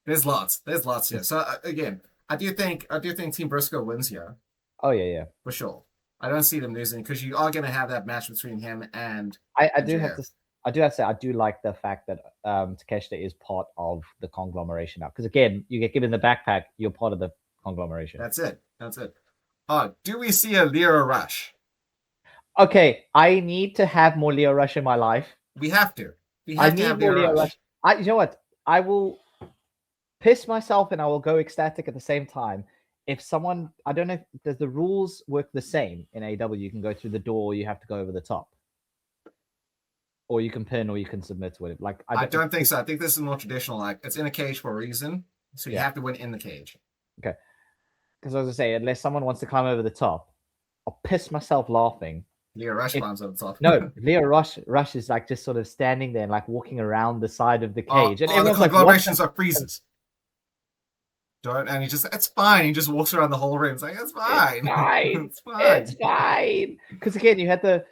There's lots here. So again, I do think Team Briscoe wins here. Oh yeah. For sure. I don't see them losing because you are going to have that match between him and I do have to say, I do like the fact that Takeshita is part of the conglomeration now. Because again, you get given the backpack, you're part of the conglomeration. That's it. Do we see a Leo Rush? Okay, I need to have more Leo Rush in my life. We have to. I need more Leo Rush. You know what? I will piss myself and I will go ecstatic at the same time. If someone, I don't know, does the rules work the same in AEW? You can go through the door, or you have to go over the top. Or you can pin, or you can submit with it. Like I don't think so. I think this is more traditional. Like it's in a cage for a reason, so you have to win in the cage. Okay. Because as I say, unless someone wants to climb over the top, I'll piss myself laughing. Leo Rush climbs over the top. No, Leo Rush is like just sort of standing there and like walking around the side of the cage, and everyone's like, "Conglomerations are freezes." And he just, it's fine. He just walks around the whole ring. It's like, it's fine. It's fine. It's fine. Because again, you had the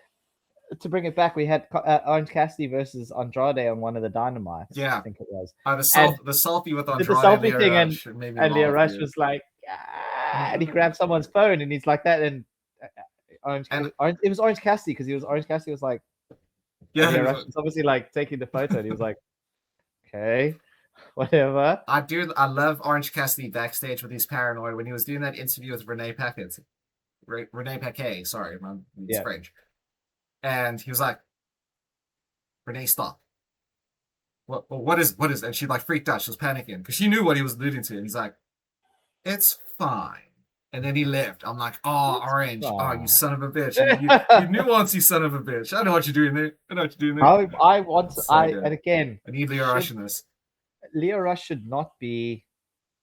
to bring it back, we had Orange Cassidy versus Andrade on one of the Dynamites. Yeah, I think it was. the selfie with Andrade the selfie and thing, Rush made me and Leo laugh, Rush dude. was like, and he grabbed someone's phone, and he's like that, and it was Orange Cassidy because Orange Cassidy was like, yeah, Leo Rush was obviously like taking the photo, and he was like, okay, whatever. I love Orange Cassidy backstage with his paranoid when he was doing that interview with Renee Paquet, sorry, it's French. And he was like, Renee, stop. What is, and she like freaked out. She was panicking because she knew what he was alluding to. And he's like, it's fine. And then he left. I'm like, oh, it's Orange. Fine. Oh, you son of a bitch. You nuance, you son of a bitch. I know what you're doing there. And again, I need Leo Rush in this. Leo Rush should not be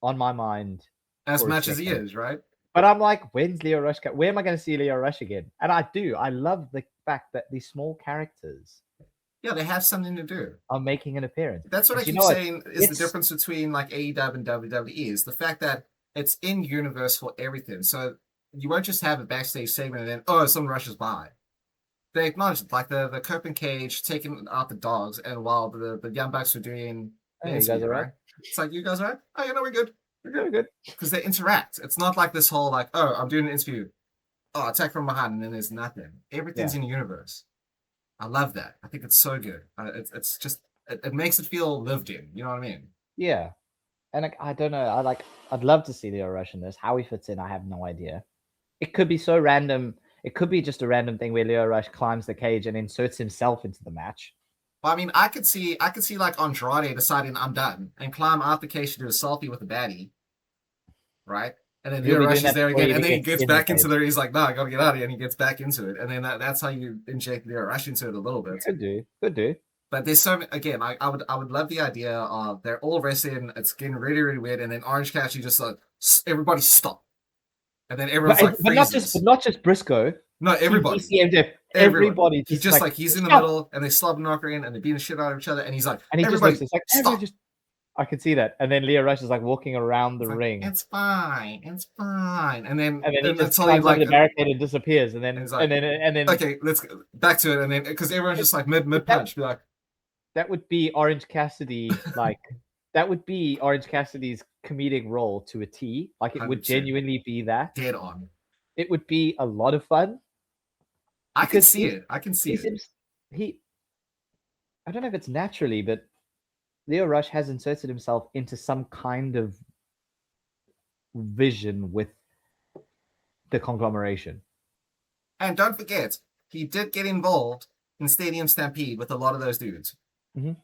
on my mind as much as he is, right? But I'm like, when's Leo Rush? Where am I going to see Leo Rush again? And I love the fact that these small characters, they have something to do, are making an appearance. That's what I keep saying is the difference between like AEW and WWE is the fact that it's in universe for everything. So you won't just have a backstage segment and then someone rushes by. They acknowledge it, like the Copen Cage taking out the dogs, and while the Young Bucks are doing, you guys are right. It's like, you guys are right. Oh, we're good. We're good. Because they interact. It's not like this whole like, I'm doing an interview. Attack from behind, and then there's nothing. Everything's in universe. I love that. I think it's so good. It's just it makes it feel lived in. You know what I mean? Yeah. And I don't know. I'd love to see Leo Rush in this. How he fits in, I have no idea. It could be so random. It could be just a random thing where Leo Rush climbs the cage and inserts himself into the match. Well, I mean, I could see like Andrade deciding I'm done and climb out the cage to do a selfie with the baddie, right? And then Leo Rush is there again, and then he gets back into there. He's like, "No, I gotta get out of here," and he gets back into it, and then that's how you inject Leo Rush into it a little bit. Could do. But there's so again, I would love the idea of they're all wrestling. It's getting really really weird, and then Orange Cassidy just like everybody stop, and then everyone's but not just Briscoe. No, everybody. Everybody. He's just like he's in the middle, and they slob knock her in, and they beat the shit out of each other, and he's like, and he everybody, just looks like stop. I can see that, and then Leo Rush is like walking around the ring. It's fine, and then he just climbs over the barricade and disappears, and then okay, let's go back to it, and then because everyone's just like mid punch, be like, that would be Orange Cassidy, like that would be Orange Cassidy's comedic role to a T. Like it 100%. Would genuinely be that dead on. It would be a lot of fun. I can see it. I don't know if it's naturally, but Leo Rush has inserted himself into some kind of vision with the conglomeration. And don't forget, he did get involved in Stadium Stampede with a lot of those dudes. Mm-hmm.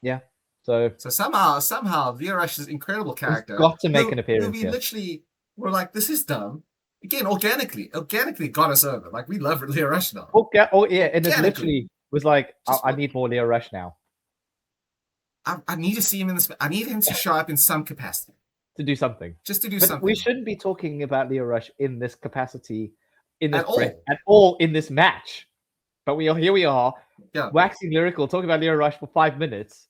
Yeah. So somehow Leo Rush's incredible character got to make an appearance. We literally were like, this is dumb. Again, organically got us over. Like, we love Leo Rush now. Oh yeah, and it literally was like, I need more Leo Rush now. I need to see him in this. I need him to show up in some capacity. To do something. Just to do something. We shouldn't be talking about Leo Rush in this capacity, at all in this match. But here we are, waxing lyrical, talking about Leo Rush for 5 minutes.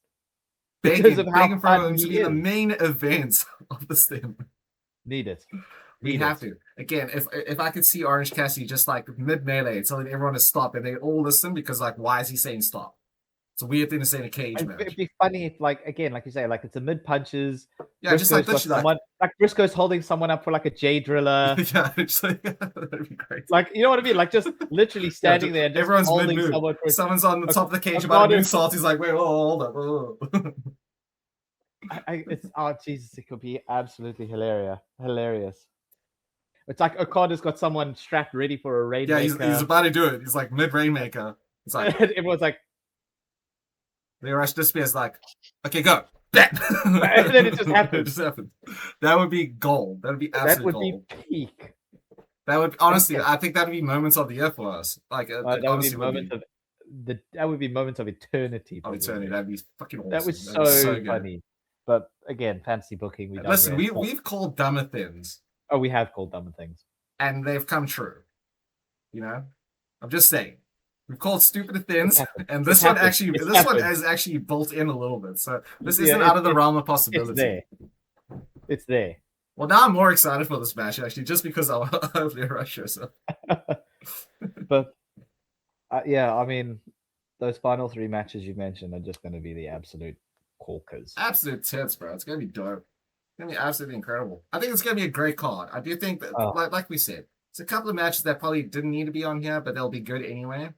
Begging for him to be the main event of the thing. Need it. We have to. Again, if I could see Orange Cassidy just like mid-melee telling everyone to stop and they all listen because like, why is he saying stop? It's a weird thing to say in a cage match. It'd be funny if like like you say, like it's a mid-punches. Yeah, just like this. Like Briscoe's holding someone up for like a J driller. Yeah, that'd be great. Like, you know what I mean? Like just literally standing there and just everyone's holding someone for someone's on the top of the cage about to moonsault. He's like, wait, hold up. Jesus, it could be absolutely hilarious. It's like Okada's got someone strapped ready for a rainmaker. Yeah, he's about to do it. He's like mid-rainmaker. It's like everyone's like, Leo Rush disappears like, okay, go. And then it just happens. It just happened. That would be gold. That would be absolute gold. That would be peak. That would honestly, I think that would be moments of the year for us. Like that would be moments of eternity. Of eternity. That'd be fucking awesome. That was so funny. But again, fantasy booking. Listen, we've called dumber things. Oh, we have called dumber things, and they've come true. You know, I'm just saying. We've called stupider things, and this one is actually built in a little bit. So this isn't out of the realm of possibility. It's there. Well, now I'm more excited for this match actually, just because I hope Leo Rush shows up. But Yeah, I mean, those final 3 matches you mentioned are just going to be the absolute corkers. Absolute tits, bro. It's gonna be dope. It's gonna be absolutely incredible. I think it's gonna be a great card. I do think that, like we said, it's a couple of matches that probably didn't need to be on here, but they'll be good anyway.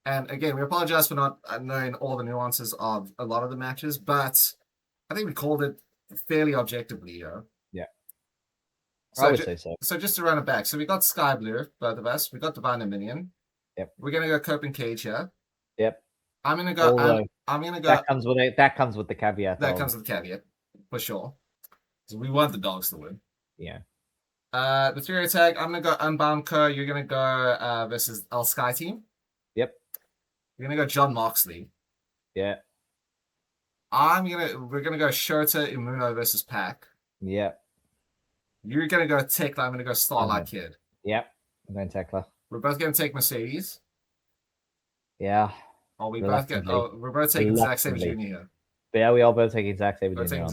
And again, we apologize for not knowing all the nuances of a lot of the matches, but I think we called it fairly objectively, Yeah. So I would say so. So just to run it back, so we got Sky Blue, both of us. We got Divine Dominion. Yep. We're gonna go Cope and Cage here. Yep. I'm gonna go. I'm gonna go. That comes with the caveat. That comes with the caveat, for sure. So we want the dogs to win. Yeah. The 3-way tag, I'm gonna go Unbound Co. You're gonna go versus El Sky Team. Yep. You're gonna go John Moxley. Yeah. We're gonna go Shota Umino versus Pac. Yep. You're gonna go Tekla. I'm gonna go Starlight Kid. Yep. I'm going Tekla. We're both gonna take Mercedes. Yeah. Oh, we're both taking Zack Sabre Jr. here. Yeah, we are both taking Zack Sabre Jr.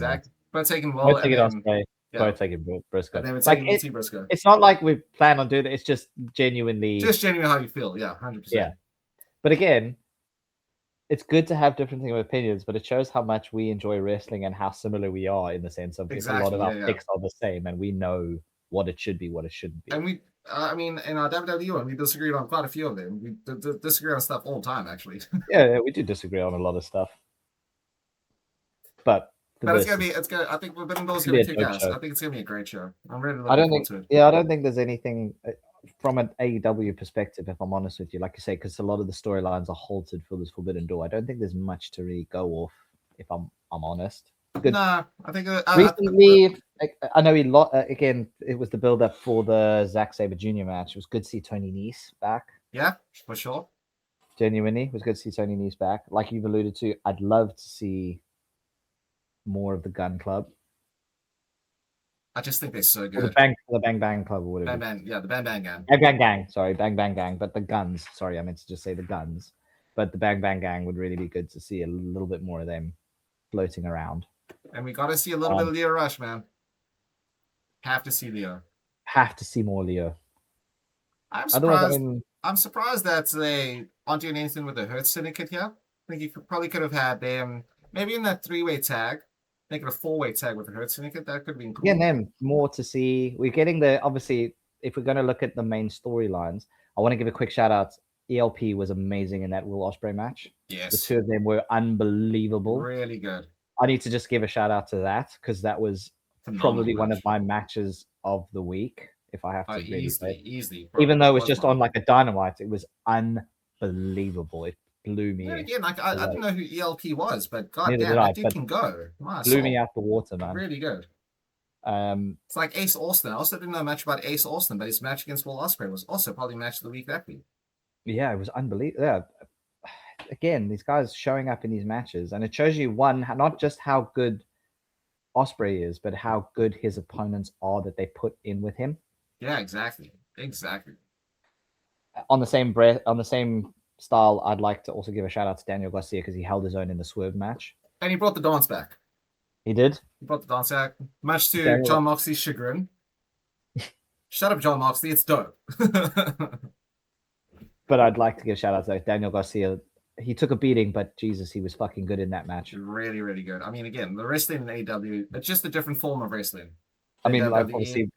Both taking Will. Both taking Ospreay. Yeah. Both taking Briscoe. And then we're taking Briscoe. It's not like we plan on doing it. It's just genuinely how you feel. Yeah, 100%. Yeah. But again, it's good to have different opinions, but it shows how much we enjoy wrestling and how similar we are in the sense of a lot of our picks are the same, and we know what it should be, what it shouldn't be. And we, I mean, in our WWE one, we disagreed on quite a few of them. We disagree on stuff all the time, actually. Yeah, we do disagree on a lot of stuff. But it's gonna. I think Forbidden Door is gonna kick ass. I think it's gonna be a great show. I'm ready to look forward to it. Yeah, I don't think there's anything from an AEW perspective, if I'm honest with you, like you say, because a lot of the storylines are halted for this Forbidden Door. I don't think there's much to really go off, if I'm honest. Good. Nah, I think recently, I know he again. It was the build up for the Zack Sabre Jr. match. It was good to see Tony Nese back. Yeah, for sure. Genuinely, it was good to see Tony Nese back. Like you've alluded to, I'd love to see more of the Gun Club. I just think they're so good. The Bang Bang Club or whatever. The Bang Bang Gang. Bang Bang Gang. Sorry, Bang Bang Gang. But the Guns. Sorry, I meant to just say the Guns. But the Bang Bang Gang would really be good to see a little bit more of them floating around. And we got to see a little bit of Leo Rush, man. Have to see Leo. Have to see more Leo. I'm surprised. I'm surprised that they aren't doing anything with the Hurt Syndicate here. I think you probably could have had them maybe in that 3-way tag. Make it a 4-way tag with the Hurt Syndicate. That could be cool. Yeah, then more to see. We're getting obviously, if we're going to look at the main storylines, I want to give a quick shout out. ELP was amazing in that Will Ospreay match. Yes. The two of them were unbelievable. Really good. I need to just give a shout out to that because that was probably one of my matches of the week. If I have to really say, easily. Even though it was just on like a Dynamite, it was unbelievable. It blew me. Yeah, again, I didn't know who ELP was, but goddamn, that dude can go. Blew me out the water, man. Really good. It's like Ace Austin. I also didn't know much about Ace Austin, but his match against Will Ospreay was also probably match of the week that week. Yeah, it was unbelievable. Yeah. Again, these guys showing up in these matches, and it shows you not just how good Ospreay is, but how good his opponents are that they put in with him. Yeah, exactly. On the same style, I'd like to also give a shout out to Daniel Garcia because he held his own in the Swerve match. And he brought the dance back. He did? He brought the dance back, much to John Moxley's chagrin. Shut up, John Moxley. It's dope. But I'd like to give a shout out to Daniel Garcia. He took a beating, but Jesus, he was fucking good in that match. Really, really good. I mean, again, the wrestling in AEW, it's just a different form of wrestling. I mean, like, obviously,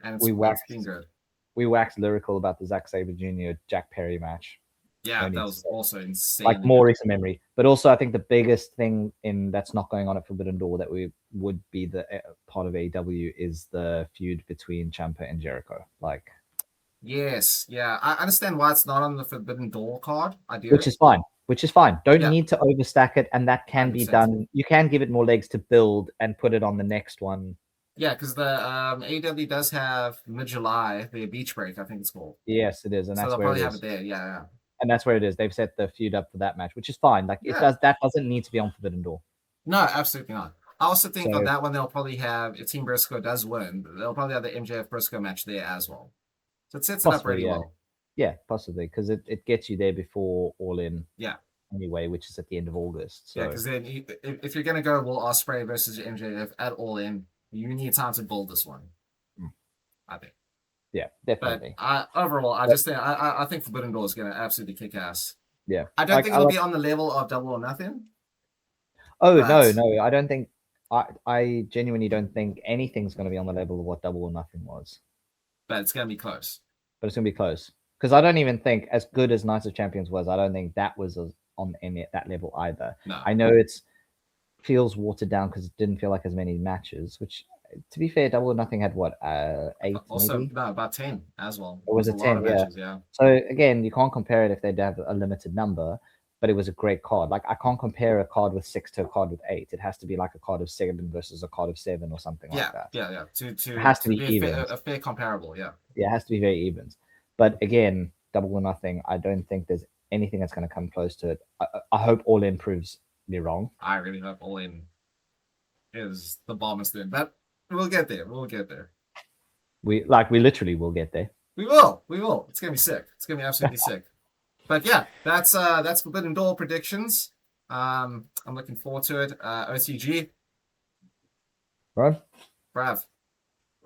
we waxed lyrical about the Zack Sabre Jr. Jack Perry match. Yeah, that was also insane. Like more recent memory. But also, I think the biggest thing that's not going on at Forbidden Door that we would be the part of AEW is the feud between Ciampa and Jericho. Like, yes, yeah, I understand why it's not on the Forbidden Door card. I do, which is fine. Don't need to overstack it, and that can be done. You can give it more legs to build and put it on the next one. Yeah, because the AEW does have mid-July the Beach Break, I think it's called. Yes, it is, and that's they'll where probably it have is. it there. Yeah. And that's where it is. They've set the feud up for that match, which is fine. Like that doesn't need to be on Forbidden Door. No, absolutely not. I also think on that one they'll probably have, if Team Briscoe does win, they'll probably have the MJF Briscoe match there as well. So it sets it up really well. Yeah, possibly, because it gets you there before All In. Yeah. Anyway, which is at the end of August. So. Yeah, because then if you're going to go Will Ospreay versus MJF at All In, you need time to build this one. I think. Yeah, definitely. But overall, I think Forbidden Door is going to absolutely kick ass. Yeah, I don't think it'll be on the level of Double or Nothing. Oh no, I don't think. I genuinely don't think anything's going to be on the level of what Double or Nothing was. But it's going to be close. But it's going to be close because I don't even think as good as Knights of Champions was. I don't think that was on any that level either. No. I know it's feels watered down because it didn't feel like as many matches. Which, to be fair, Double or Nothing had what 8 also maybe? No, about 10 as well. It was a 10, yeah. Matches, yeah. So again, you can't compare it if they'd have a limited number, but it was a great card. Like I can't compare a card with 6 to a card with 8. It has to be like a card of 7 versus a card of 7 or something like that. Yeah. It has to be even. A fair comparable, yeah. Yeah, it has to be very even. But again, Double or Nothing, I don't think there's anything that's going to come close to it. I hope All In proves me wrong. I really hope All In is the bombest thing, but we'll get there. We literally will get there. We will. It's gonna be sick. It's gonna be absolutely sick. But yeah, that's Forbidden Door predictions. I'm looking forward to it. OCG. Right? Brav.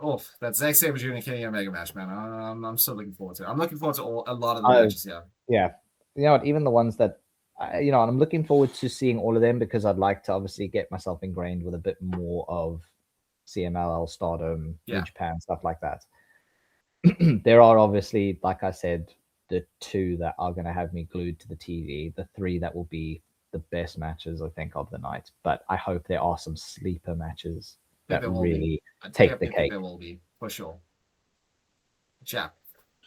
Oh, that's Zack Sabre Jr. and Kenny Omega match, man. I'm still looking forward to it. I'm looking forward to a lot of the matches, yeah. Yeah. You know what? Even the ones that, I'm looking forward to seeing all of them because I'd like to obviously get myself ingrained with a bit more of CMLL, Stardom, New Japan, stuff like that. There are obviously, like I said, the 2 that are going to have me glued to the TV, the 3 that will be the best matches, I think, of the night. But I hope there are some sleeper matches that really take the cake. There will be, for sure. Yeah.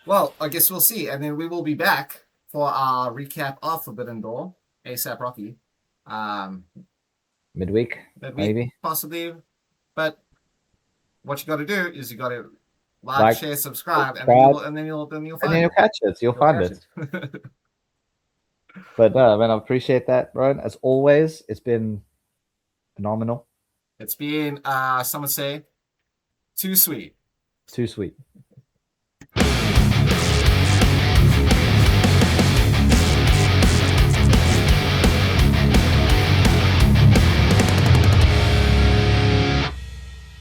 Well, I guess we'll see. And then we will be back for our recap of Forbidden Door, ASAP Rocky. Midweek, maybe. Possibly. But what you got to do is you got to like, share, subscribe, and then you'll find it. And then you'll catch it. You'll find it. But no, man, I appreciate that, Rone. As always, it's been phenomenal. It's been, some would say, too sweet. Too sweet.